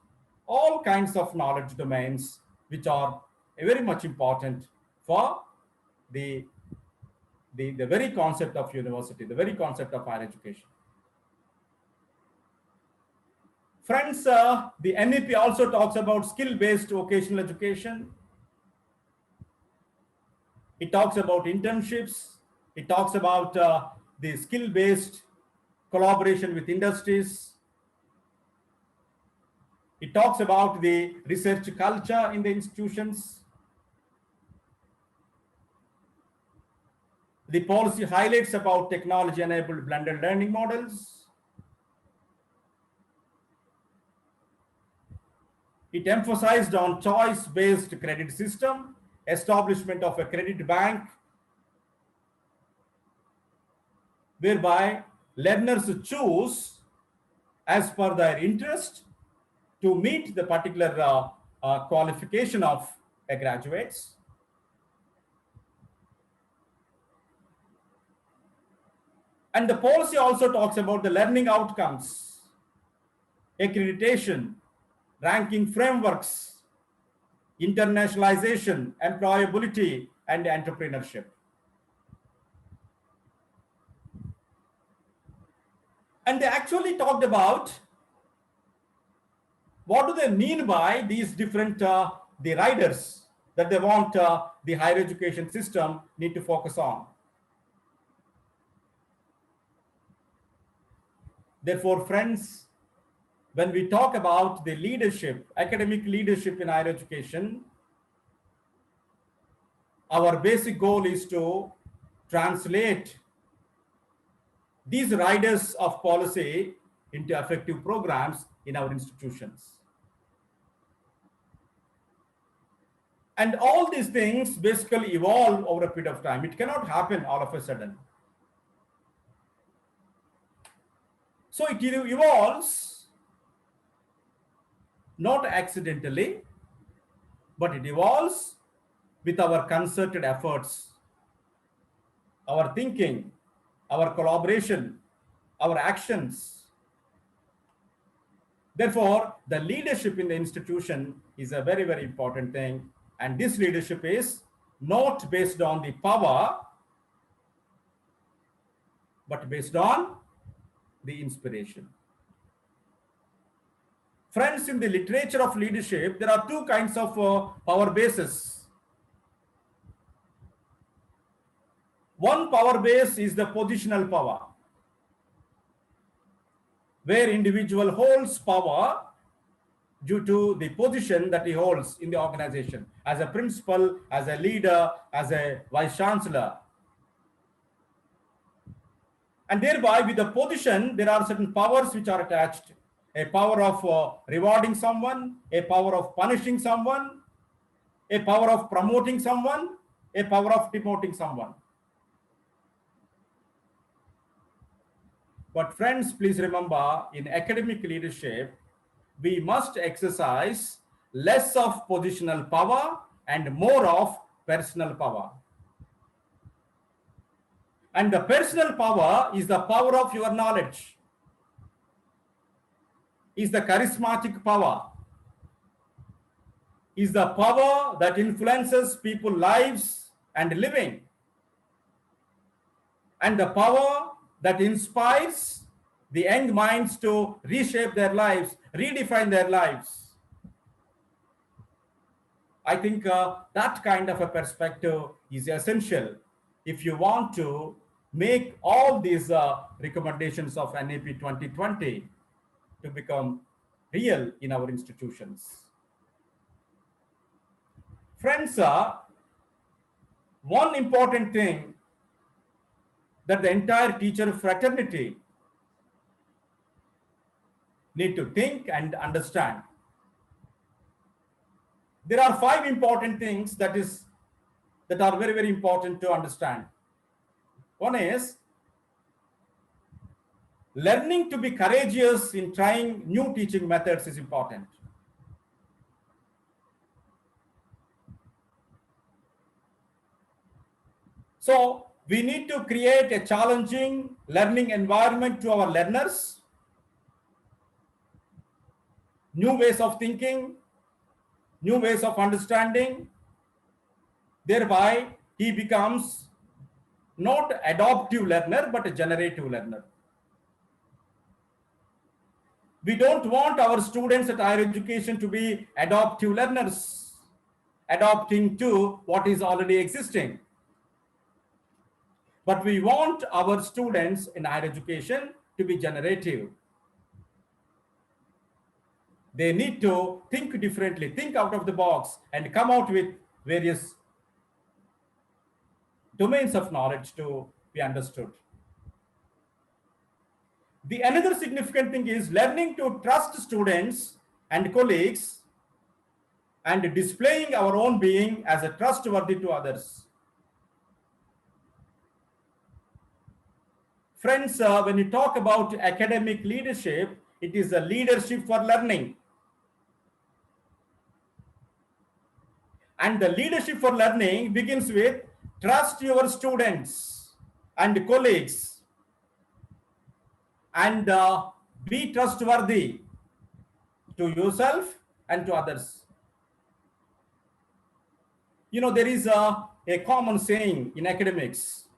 all kinds of knowledge domains which are very much important for the the very concept of university, the very concept of higher education. Friends, the NEP also talks about skill-based vocational education. It talks about internships. It talks about the skill-based collaboration with industries. It talks about the research culture in the institutions. The policy highlights about technology-enabled blended learning models. It emphasized on choice-based credit system, establishment of a credit bank, whereby learners choose as per their interest to meet the particular qualification of a graduates. And the policy also talks about the learning outcomes, accreditation, ranking frameworks, internationalization, employability, and entrepreneurship. And they actually talked about what do they mean by these different the riders that they want the higher education system need to focus on. Therefore, friends, when we talk about the leadership, academic leadership in higher education, our basic goal is to translate these riders of policy into effective programs in our institutions. And all these things basically evolve over a period of time. It cannot happen all of a sudden. So it evolves not accidentally, but it evolves with our concerted efforts, our thinking, our collaboration, our actions. Therefore, the leadership in the institution is a very, very important thing. And this leadership is not based on the power, but based on the inspiration. Friends, in the literature of leadership, there are two kinds of power bases. One power base is the positional power, where individual holds power due to the position that he holds in the organization, as a principal, as a leader, as a vice chancellor. And thereby, with the position, there are certain powers which are attached. A power of rewarding someone, a power of punishing someone, a power of promoting someone, a power of demoting someone. But friends, please remember, in academic leadership, we must exercise less of positional power and more of personal power. And the personal power is the power of your knowledge, is the charismatic power, is the power that influences people's lives and living, and the power that inspires the young minds to reshape their lives, redefine their lives. I think that kind of a perspective is essential if you want to make all these recommendations of NAP 2020 to become real in our institutions. Friends, one important thing that the entire teacher fraternity need to think and understand. There are 5 important things that are very, very important to understand. One is learning to be courageous in trying new teaching methods is important. So we need to create a challenging learning environment to our learners, new ways of thinking, new ways of understanding. Thereby, he becomes not adaptive learner, but a generative learner. We don't want our students at higher education to be adaptive learners, adapting to what is already existing. But we want our students in higher education to be generative. They need to think differently, think out of the box, and come out with various domains of knowledge to be understood. The another significant thing is learning to trust students and colleagues and displaying our own being as a trustworthy to others. Friends, when you talk about academic leadership, it is a leadership for learning. And the leadership for learning begins with trust your students and colleagues and be trustworthy to yourself and to others. You know, there is a common saying in academics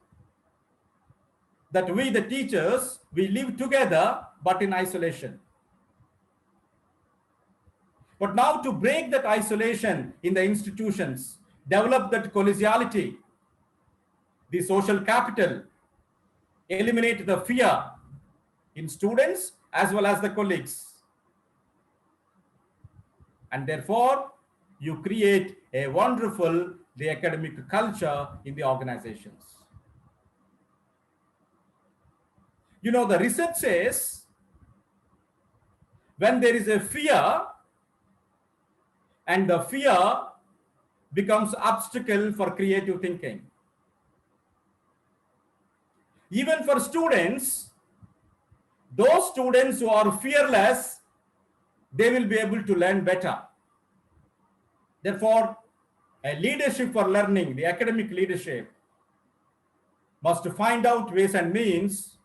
that we, the teachers, we live together but in isolation. But now to break that isolation in the institutions, develop that collegiality, the social capital, eliminate the fear in students as well as the colleagues. And therefore, you create a wonderful the academic culture in the organizations. You know, the research says when there is a fear and the fear becomes obstacle for creative thinking. Even for students, those students who are fearless, they will be able to learn better. Therefore, a leadership for learning, the academic leadership, must find out ways and means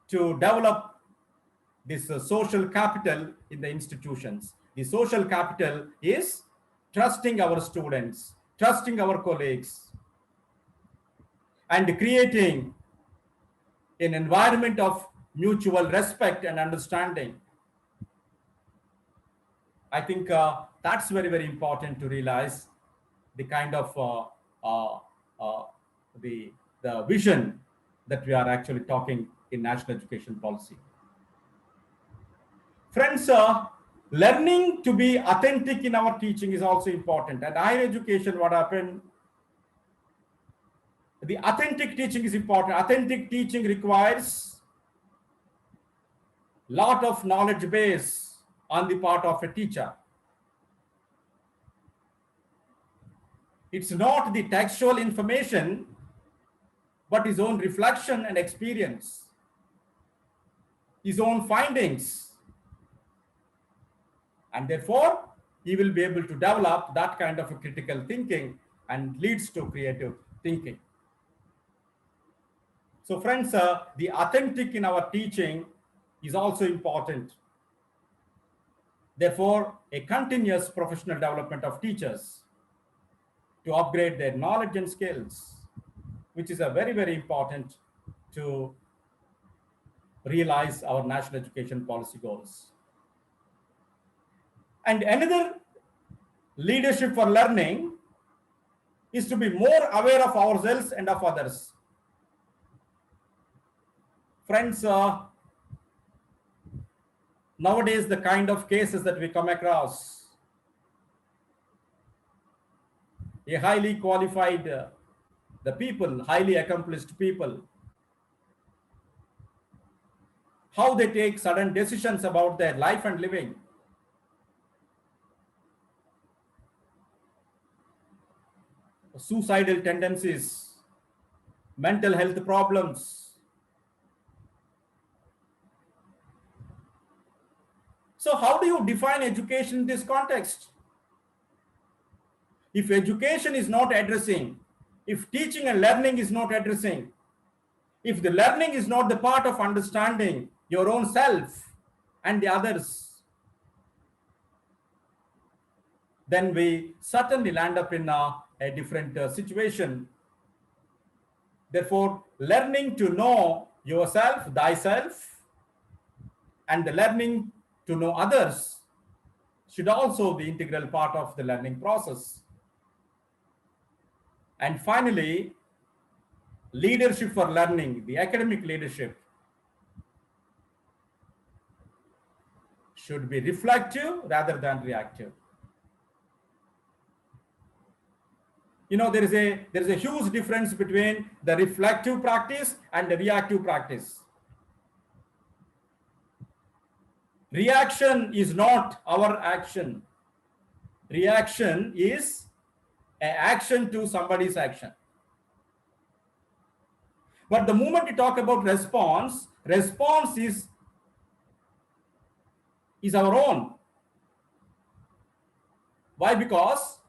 to develop this social capital in the institutions. The social capital is trusting our students, trusting our colleagues, and creating an environment of mutual respect and understanding. I think that's very, very important to realize the kind of the vision that we are actually talking in national education policy. Friends, learning to be authentic in our teaching is also important. And higher education, what happened? The authentic teaching is important. Authentic teaching requires a lot of knowledge base on the part of a teacher. It's not the textual information, but his own reflection and experience, his own findings. And therefore, he will be able to develop that kind of a critical thinking and leads to creative thinking. So friends, the authentic in our teaching is also important. Therefore, a continuous professional development of teachers to upgrade their knowledge and skills, which is a very, very important to realize our national education policy goals. And another leadership for learning is to be more aware of ourselves and of others. Friends, nowadays the kind of cases that we come across, a highly qualified, the people, highly accomplished people, how they take sudden decisions about their life and living. Suicidal tendencies, mental health problems. So how do you define education in this context? If education is not addressing, if teaching and learning is not addressing, if the learning is not the part of understanding your own self and the others, then we certainly land up in a different situation Therefore, learning to know yourself, thyself, and the learning to know others should also be integral part of the learning process. And finally, leadership for learning, the academic leadership, should be reflective rather than reactive. You know, there is a huge difference between the reflective practice and the reactive practice. Reaction is not our action. Reaction is an action to somebody's action. But the moment you talk about response, response is our own. Why? Because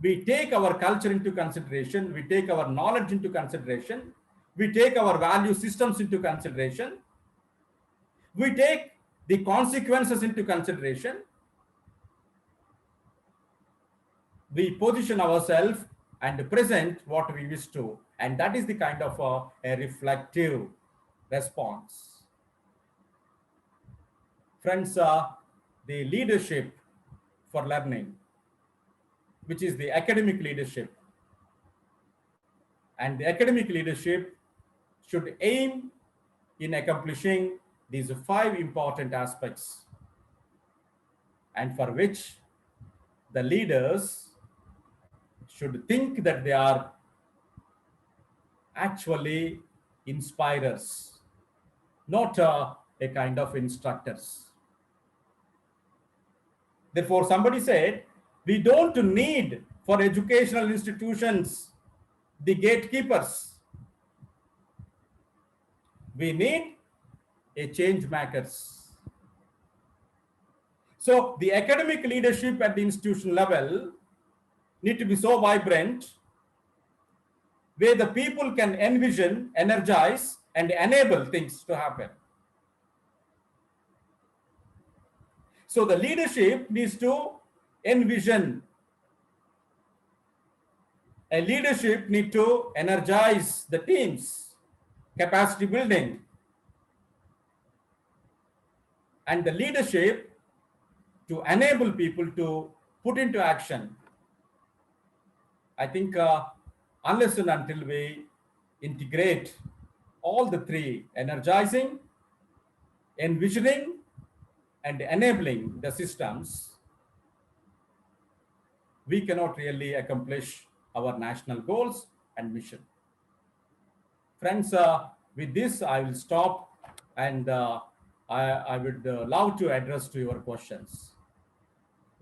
we take our culture into consideration, we take our knowledge into consideration, we take our value systems into consideration, we take the consequences into consideration, we position ourselves and present what we wish to, and that is the kind of a reflective response. Friends, the leadership for learning, which is the academic leadership, and the academic leadership should aim in accomplishing these 5 important aspects, and for which the leaders should think that they are actually inspirers, not a kind of instructors. Therefore, somebody said, we don't need for educational institutions the gatekeepers. We need a change makers. So the academic leadership at the institution level need to be so vibrant, where the people can envision, energize, and enable things to happen. So the leadership needs to envision. A leadership need to energize the teams, capacity building, and the leadership to enable people to put into action. I think unless and until we integrate all the 3, energizing, envisioning, and enabling the systems, we cannot really accomplish our national goals and mission. Friends, with this, I will stop, and I would love to address to your questions.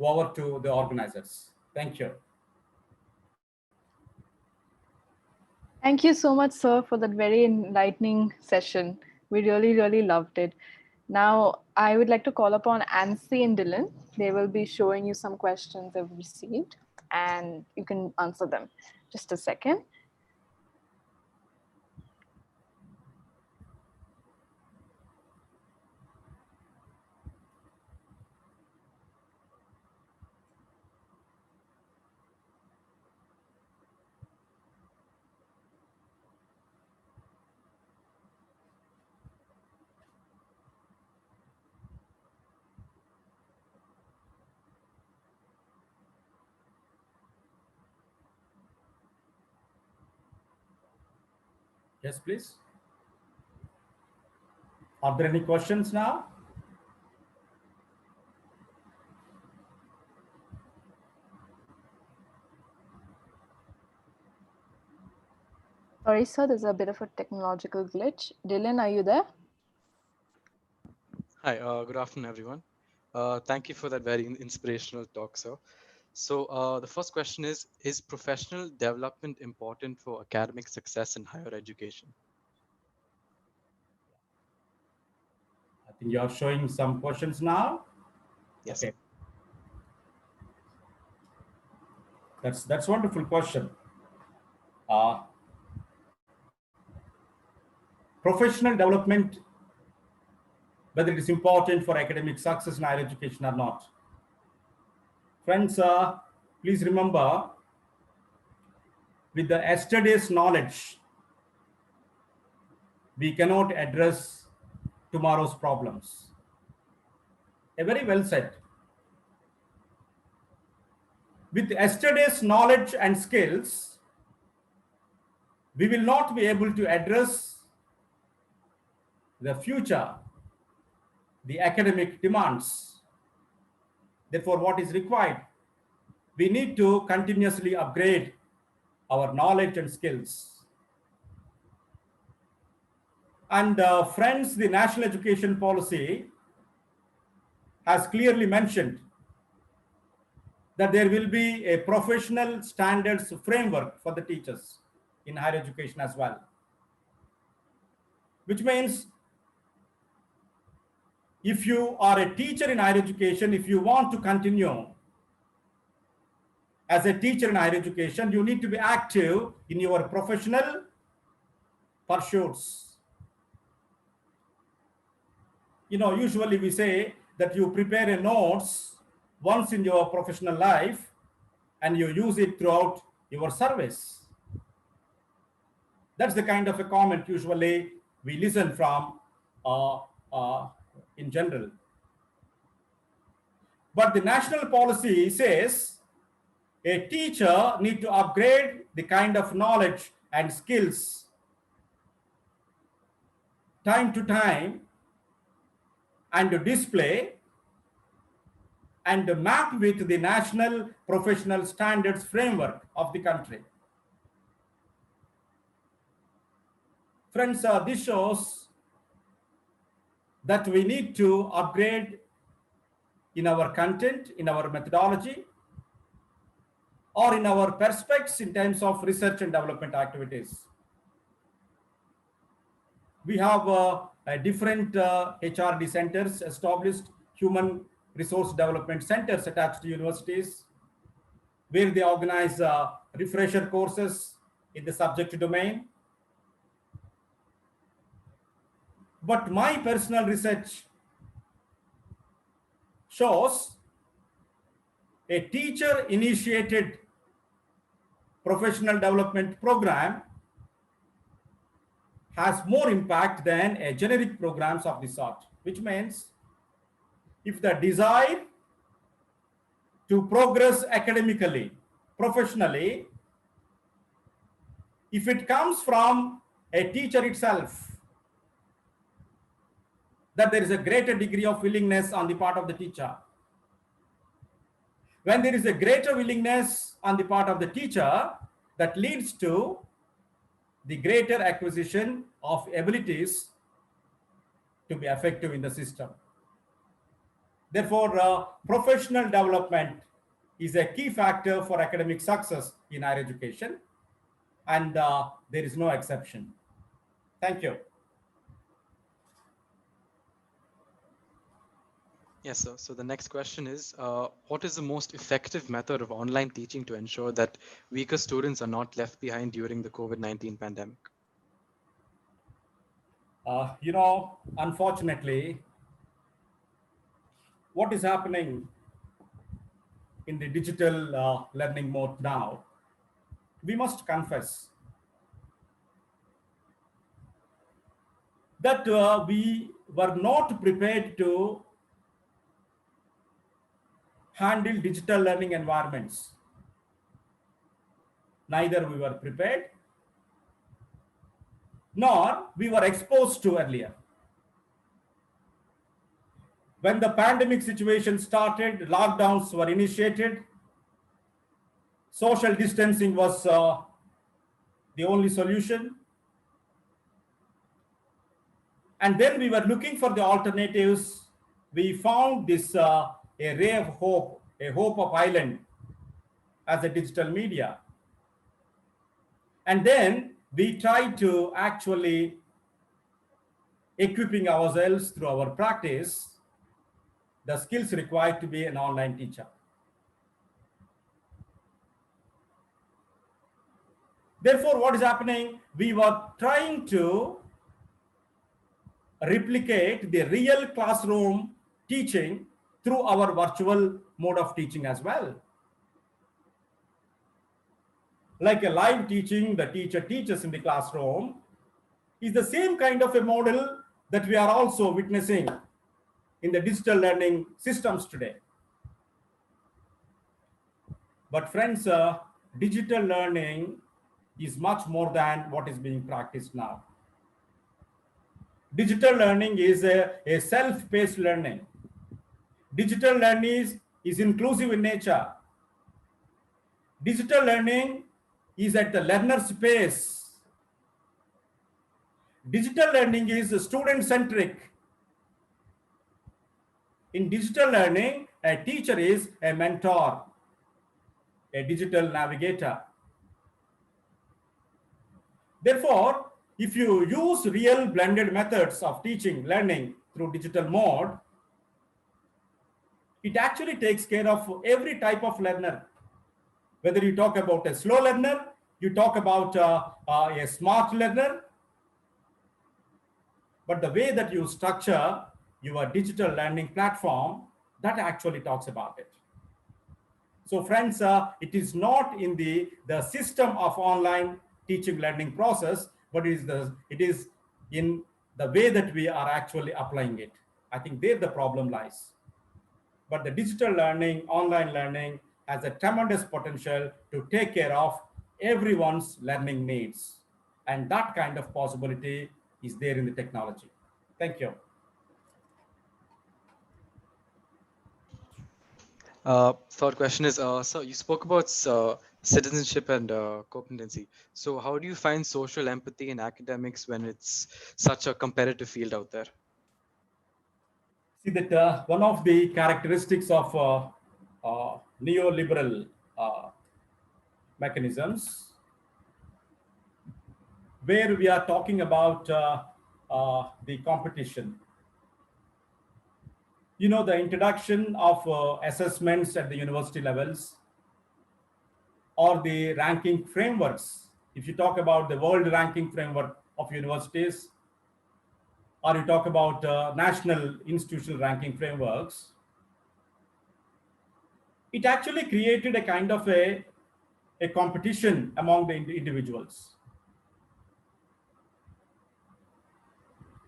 Over to the organizers. Thank you. Thank you so much, sir, for that very enlightening session. We really, really loved it. Now, I would like to call upon Ansi and Dylan. They will be showing you some questions they've received, and you can answer them. Just a second. Yes, please. Are there any questions now? Sorry, sir, there's a bit of a technological glitch. Dylan, are you there? Hi, good afternoon, everyone. Thank you for that very inspirational talk, sir. So the first question is professional development important for academic success in higher education? I think you are showing some questions now. Yes. Okay. That's wonderful question. Professional development, whether it is important for academic success in higher education or not. Friends, please remember, with the yesterday's knowledge, we cannot address tomorrow's problems. Very well said. With yesterday's knowledge and skills, we will not be able to address the future, the academic demands. Therefore, what is required? We need to continuously upgrade our knowledge and skills. And friends, the National Education Policy has clearly mentioned that there will be a professional standards framework for the teachers in higher education as well. Which means if you are a teacher in higher education, if you want to continue as a teacher in higher education, you need to be active in your professional pursuits. You know, usually we say that you prepare a notes once in your professional life and you use it throughout your service. That's the kind of a comment usually we listen from in general. But the national policy says a teacher need to upgrade the kind of knowledge and skills time to time and to display and to map with the national professional standards framework of the country. Friends, this shows that we need to upgrade in our content, in our methodology, or in our perspectives in terms of research and development activities. We have different HRD centers established, human resource development centers attached to universities, where they organize refresher courses in the subject domain. But my personal research shows a teacher-initiated professional development program has more impact than a generic programs of this sort, which means if the desire to progress academically, professionally, if it comes from a teacher itself, that there is a greater degree of willingness on the part of the teacher. When there is a greater willingness on the part of the teacher, that leads to the greater acquisition of abilities to be effective in the system. Therefore, professional development is a key factor for academic success in higher education, and there is no exception. Thank you. Yes, sir. So the next question is, what is the most effective method of online teaching to ensure that weaker students are not left behind during the COVID-19 pandemic? You know, unfortunately, what is happening in the digital learning mode now, we must confess that we were not prepared to handle digital learning environments. Neither we were prepared, nor we were exposed to earlier. When the pandemic situation started, lockdowns were initiated, social distancing was the only solution. And then we were looking for the alternatives. We found this a ray of hope, a hope of island as a digital media. And then we tried to actually equipping ourselves through our practice, the skills required to be an online teacher. Therefore, what is happening? We were trying to replicate the real classroom teaching through our virtual mode of teaching as well. like a live teaching, the teacher teaches in the classroom, is the same kind of a model that we are also witnessing in the digital learning systems today. But friends, digital learning is much more than what is being practiced now. Digital learning is a self-paced learning. Digital learning is inclusive in nature. Digital learning is at the learner's pace. Digital learning is student-centric. In digital learning, a teacher is a mentor, a digital navigator. Therefore, if you use real blended methods of teaching, learning through digital mode, it actually takes care of every type of learner. Whether you talk about a slow learner, you talk about a smart learner, but the way that you structure your digital learning platform, that actually talks about it. So friends, it is not in the system of online teaching learning process, but it is in the way that we are actually applying it. I think there the problem lies. But the digital learning, online learning has a tremendous potential to take care of everyone's learning needs. And that kind of possibility is there in the technology. Thank you. Third question is, so you spoke about citizenship and competency. So how do you find social empathy in academics when it's such a competitive field out there? See that one of the characteristics of neoliberal mechanisms, where we are talking about the competition. You know, the introduction of assessments at the university levels or the ranking frameworks. If you talk about the world ranking framework of universities, or you talk about national institutional ranking frameworks, it actually created a kind of a competition among the individuals.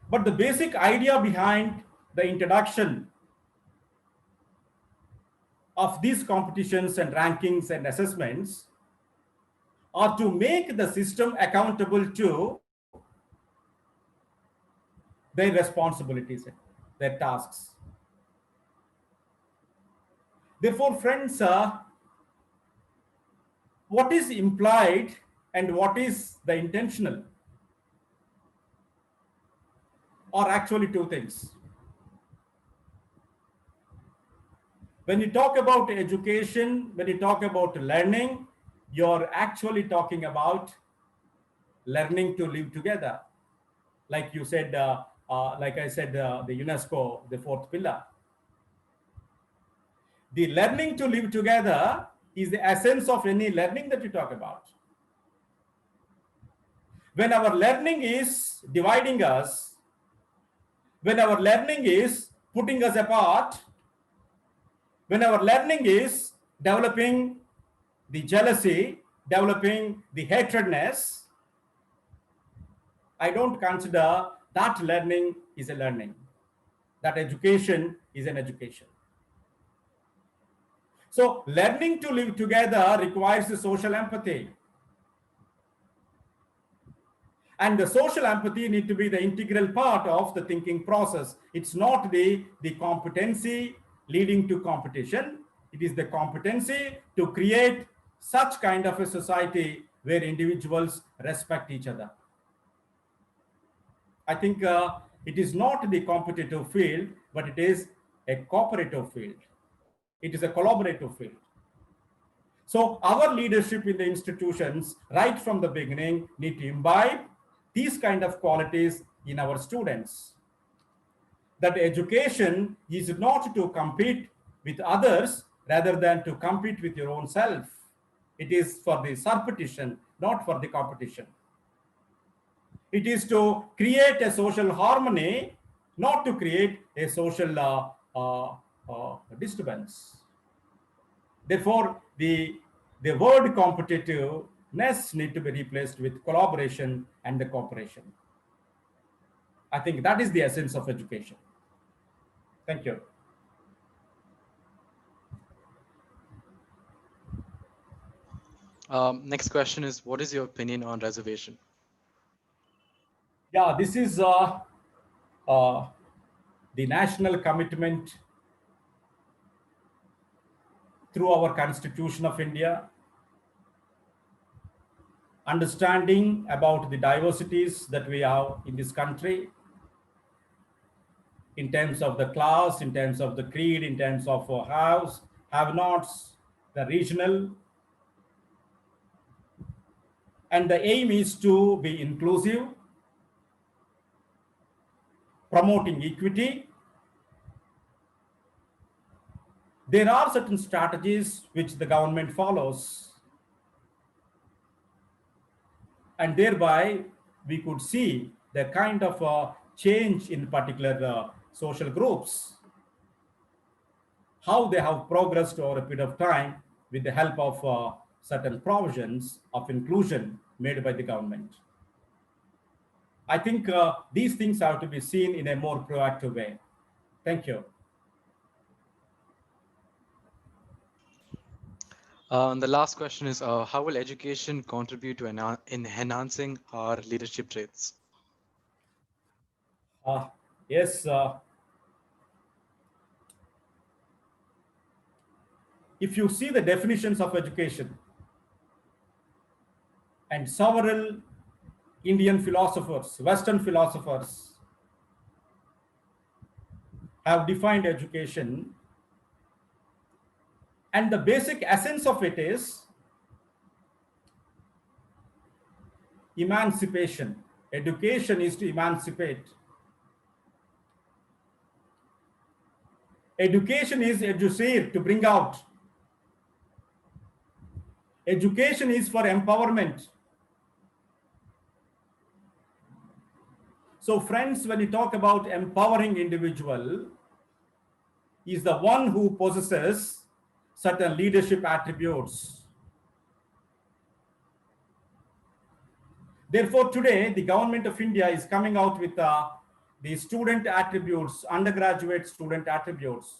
But the basic idea behind the introduction of these competitions and rankings and assessments are to make the system accountable to their responsibilities, their tasks. Therefore, friends, what is implied and what is the intentional are actually two things. When you talk about education, when you talk about learning, you're actually talking about learning to live together. Like you said, like I said, the UNESCO, the fourth pillar. The learning to live together is the essence of any learning that you talk about. When our learning is dividing us, when our learning is putting us apart, when our learning is developing the jealousy, developing the hatredness, I don't consider that learning is a learning. That education is an education. So learning to live together requires the social empathy. And the social empathy need to be the integral part of the thinking process. It's not the competency leading to competition. It is the competency to create such kind of a society where individuals respect each other. I think it is not the competitive field, but it is a cooperative field. It is a collaborative field. So our leadership in the institutions, right from the beginning, need to imbibe these kind of qualities in our students. That education is not to compete with others, rather than to compete with your own self. It is for the competition, not for the competition. It is to create a social harmony, not to create a social disturbance. Therefore, the word competitive need to be replaced with collaboration and the cooperation. I think that is the essence of education. Thank you. Next question is, what is your opinion on reservation? Yeah, this is the national commitment through our Constitution of India, understanding about the diversities that we have in this country in terms of the class, in terms of the creed, in terms of haves, have-nots, the regional. And the aim is to be inclusive, promoting equity. There are certain strategies which the government follows, and thereby we could see the kind of change in particular social groups, how they have progressed over a period of time with the help of certain provisions of inclusion made by the government. I think these things have to be seen in a more proactive way. Thank you. The last question is, how will education contribute to enhancing our leadership traits? Yes. If you see the definitions of education, and several Indian philosophers, Western philosophers, have defined education, and the basic essence of it is emancipation. Education is to emancipate. Education is educere, to bring out. Education is for empowerment. So friends, when you talk about empowering individual, is the one who possesses certain leadership attributes. Therefore, today, the government of India is coming out with the student attributes, undergraduate student attributes,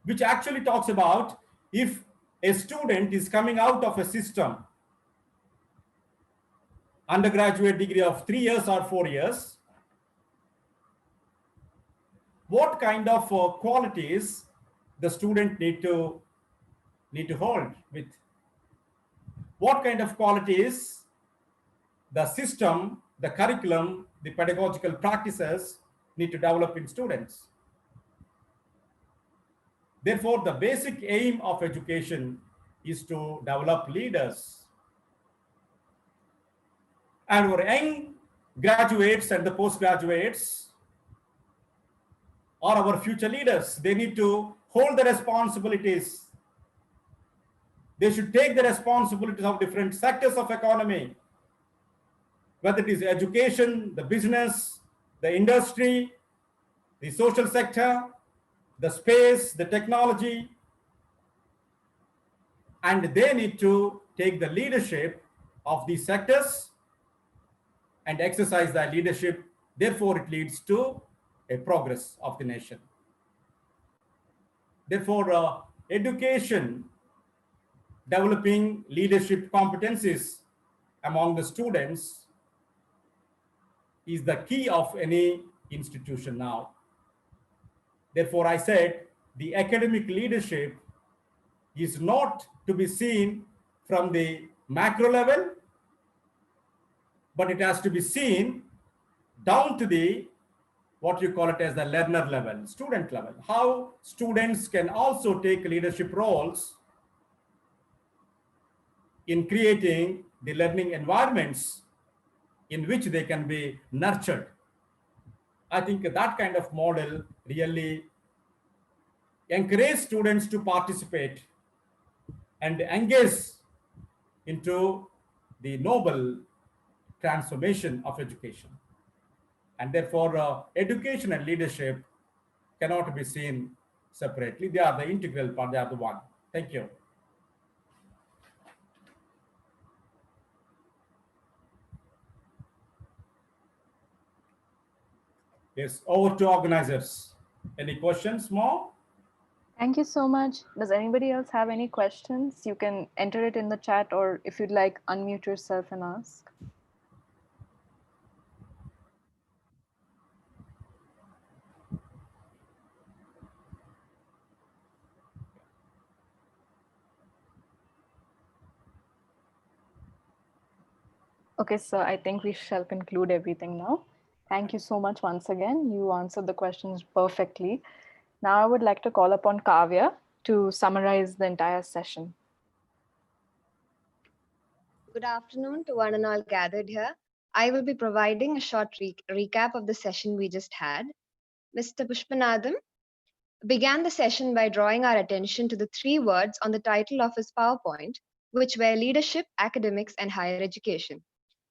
which actually talks about if a student is coming out of a system, undergraduate degree of 3 years or 4 years, what kind of qualities the student need to hold with, what kind of qualities the system, the curriculum, the pedagogical practices need to develop in students. Therefore, the basic aim of education is to develop leaders. And our young graduates and the postgraduates are our future leaders. They need to hold the responsibilities. They should take the responsibilities of different sectors of economy, whether it is education, the business, the industry, the social sector, the space, the technology, and they need to take the leadership of these sectors and exercise that leadership. Therefore, it leads to a progress of the nation. Therefore, education, developing leadership competencies among the students is the key of any institution now. Therefore, I said the academic leadership is not to be seen from the macro level, but it has to be seen down to the, what you call it as the learner level, student level, how students can also take leadership roles in creating the learning environments in which they can be nurtured. I think that kind of model really encourages students to participate and engage into the noble transformation of education. And therefore, education and leadership cannot be seen separately. They are the integral part, they are the one. Thank you. Yes, over to organizers. Any questions more? Thank you so much. Does anybody else have any questions? You can enter it in the chat, or if you'd like, unmute yourself and ask. Okay, so I think we shall conclude everything now. Thank you so much once again. You answered the questions perfectly. Now I would like to call upon Kavya to summarize the entire session. Good afternoon to one and all gathered here. I will be providing a short recap of the session we just had. Mr. Pushpanadam began the session by drawing our attention to the 3 words on the title of his PowerPoint, which were leadership, academics, and higher education.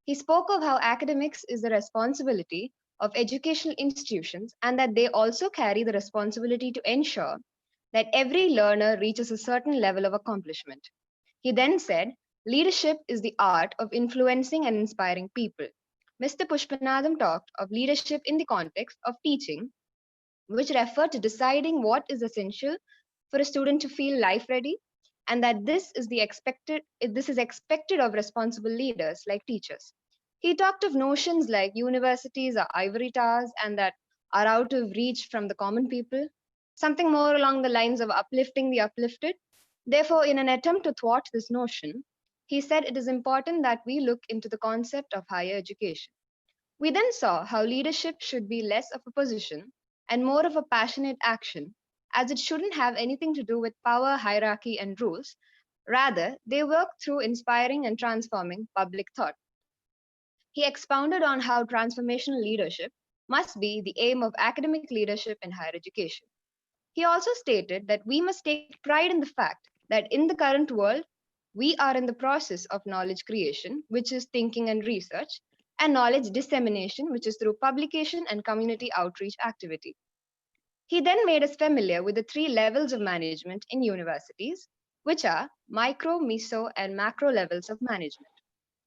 He spoke of how academics is the responsibility of educational institutions and that they also carry the responsibility to ensure that every learner reaches a certain level of accomplishment. He then said, leadership is the art of influencing and inspiring people. Mr. Pushpanadam talked of leadership in the context of teaching, which referred to deciding what is essential for a student to feel life ready, and that this is expected of responsible leaders like teachers. He talked of notions like universities are ivory towers and that are out of reach from the common people, something more along the lines of uplifting the uplifted. Therefore, in an attempt to thwart this notion, he said it is important that we look into the concept of higher education. We then saw how leadership should be less of a position and more of a passionate action, as it shouldn't have anything to do with power, hierarchy, and rules. Rather, they work through inspiring and transforming public thought. He expounded on how transformational leadership must be the aim of academic leadership in higher education. He also stated that we must take pride in the fact that in the current world, we are in the process of knowledge creation, which is thinking and research, and knowledge dissemination, which is through publication and community outreach activity. He then made us familiar with the 3 levels of management in universities, which are micro, meso, and macro levels of management.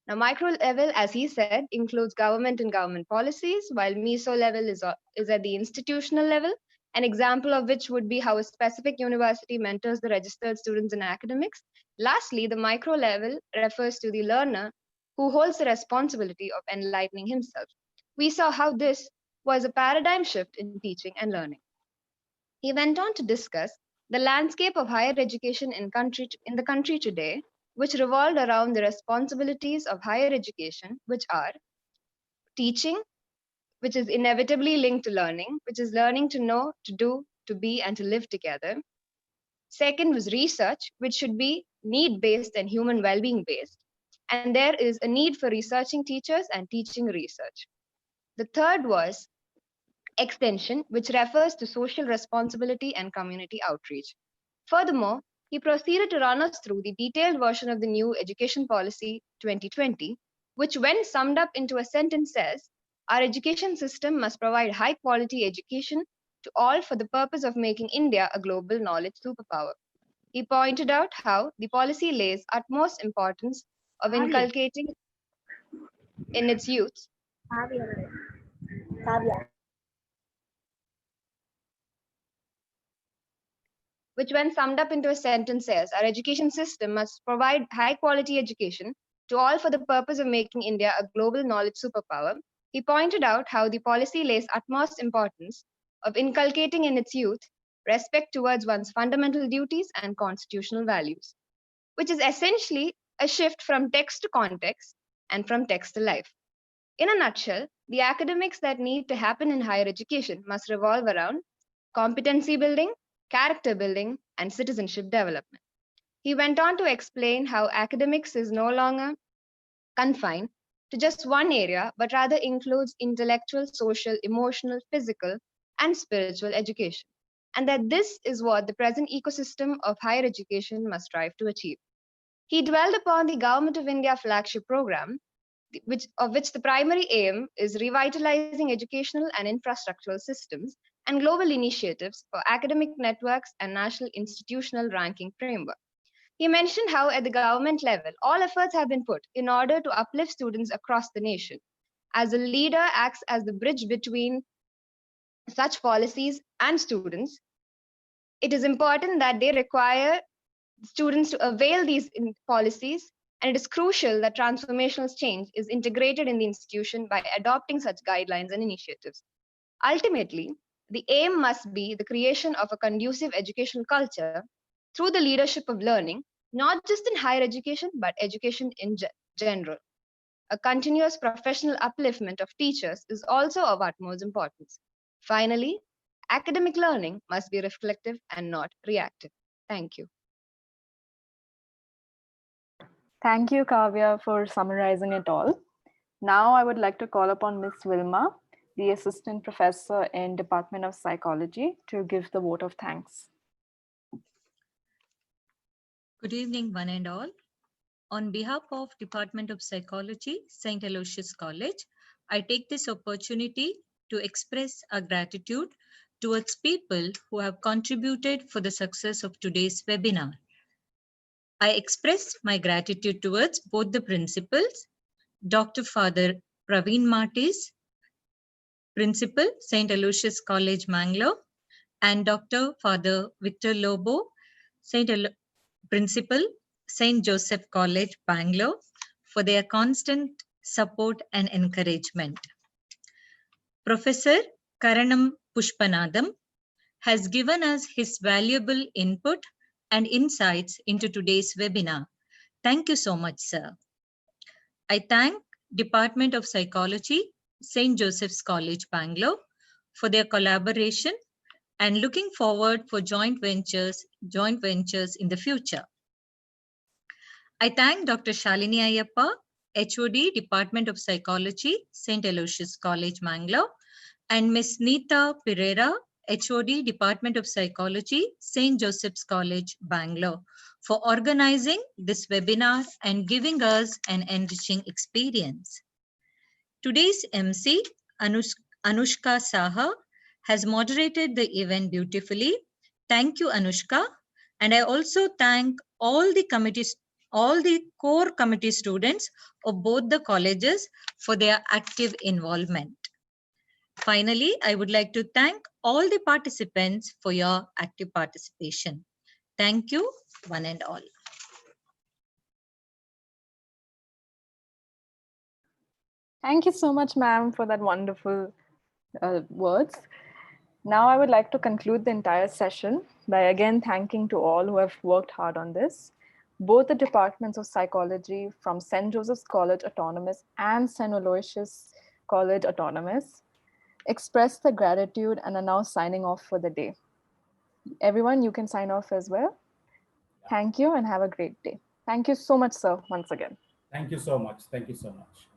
Now, micro level, as he said, includes government and government policies, while meso level is at the institutional level, an example of which would be how a specific university mentors the registered students in academics. Lastly, the micro level refers to the learner who holds the responsibility of enlightening himself. We saw how this was a paradigm shift in teaching and learning. He went on to discuss the landscape of higher education in the country today, which revolved around the responsibilities of higher education, which are teaching, which is inevitably linked to learning, which is learning to know, to do, to be, and to live together. Second was research, which should be need-based and human well-being based. And there is a need for researching teachers and teaching research. The third was extension, which refers to social responsibility and community outreach. Furthermore, he proceeded to run us through the detailed version of the new Education Policy 2020, which when summed up into a sentence says, our education system must provide high quality education to all for the purpose of making India a global knowledge superpower. He pointed out how the policy lays utmost importance of inculcating in its youth which when summed up into a sentence says, our education system must provide high quality education to all for the purpose of making India a global knowledge superpower. He pointed out how the policy lays utmost importance of inculcating in its youth respect towards one's fundamental duties and constitutional values, which is essentially a shift from text to context and from text to life. In a nutshell, the academics that need to happen in higher education must revolve around competency building, character building, and citizenship development. He went on to explain how academics is no longer confined to just one area, but rather includes intellectual, social, emotional, physical, and spiritual education, and that this is what the present ecosystem of higher education must strive to achieve. He dwelled upon the Government of India flagship program, of which the primary aim is revitalizing educational and infrastructural systems and global initiatives for academic networks and national institutional ranking framework. He mentioned how at the government level, all efforts have been put in order to uplift students across the nation. As a leader acts as the bridge between such policies and students, it is important that they require students to avail these policies, and it is crucial that transformational change is integrated in the institution by adopting such guidelines and initiatives. Ultimately, the aim must be the creation of a conducive educational culture through the leadership of learning, not just in higher education, but education in general. A continuous professional upliftment of teachers is also of utmost importance. Finally, academic learning must be reflective and not reactive. Thank you. Thank you, Kavya, for summarizing it all. Now I would like to call upon Ms. Wilma, the Assistant Professor in Department of Psychology, to give the vote of thanks. Good evening, one and all. On behalf of Department of Psychology, St. Aloysius College, I take this opportunity to express our gratitude towards people who have contributed for the success of today's webinar. I express my gratitude towards both the principals, Dr. Father Praveen Martis, Principal, St. Aloysius College, Mangalore, and Dr. Father Victor Lobo, Principal, St. Joseph College, Bangalore, for their constant support and encouragement. Professor Karanam Pushpanadam has given us his valuable input and insights into today's webinar. Thank you so much, sir. I thank Department of Psychology, St. Joseph's College, Bangalore, for their collaboration and looking forward for joint ventures in the future. I thank Dr. Shalini Ayyappa, HOD, Department of Psychology, St. Aloysius College, Mangalore, and Ms. Neeta Pereira, HOD, Department of Psychology, St. Joseph's College, Bangalore, for organizing this webinar and giving us an enriching experience. Today's MC, Anushka Saha, has moderated the event beautifully. Thank you, Anushka. And I also thank all the core committee students of both the colleges for their active involvement. Finally, I would like to thank all the participants for your active participation. Thank you, one and all. Thank you so much, ma'am, for that wonderful words. Now I would like to conclude the entire session by again thanking to all who have worked hard on this. Both the departments of psychology from St. Joseph's College Autonomous and St. Aloysius College Autonomous express the gratitude and are now signing off for the day. Everyone, you can sign off as well. Thank you and have a great day. Thank you so much, sir, once again. Thank you so much. Thank you so much.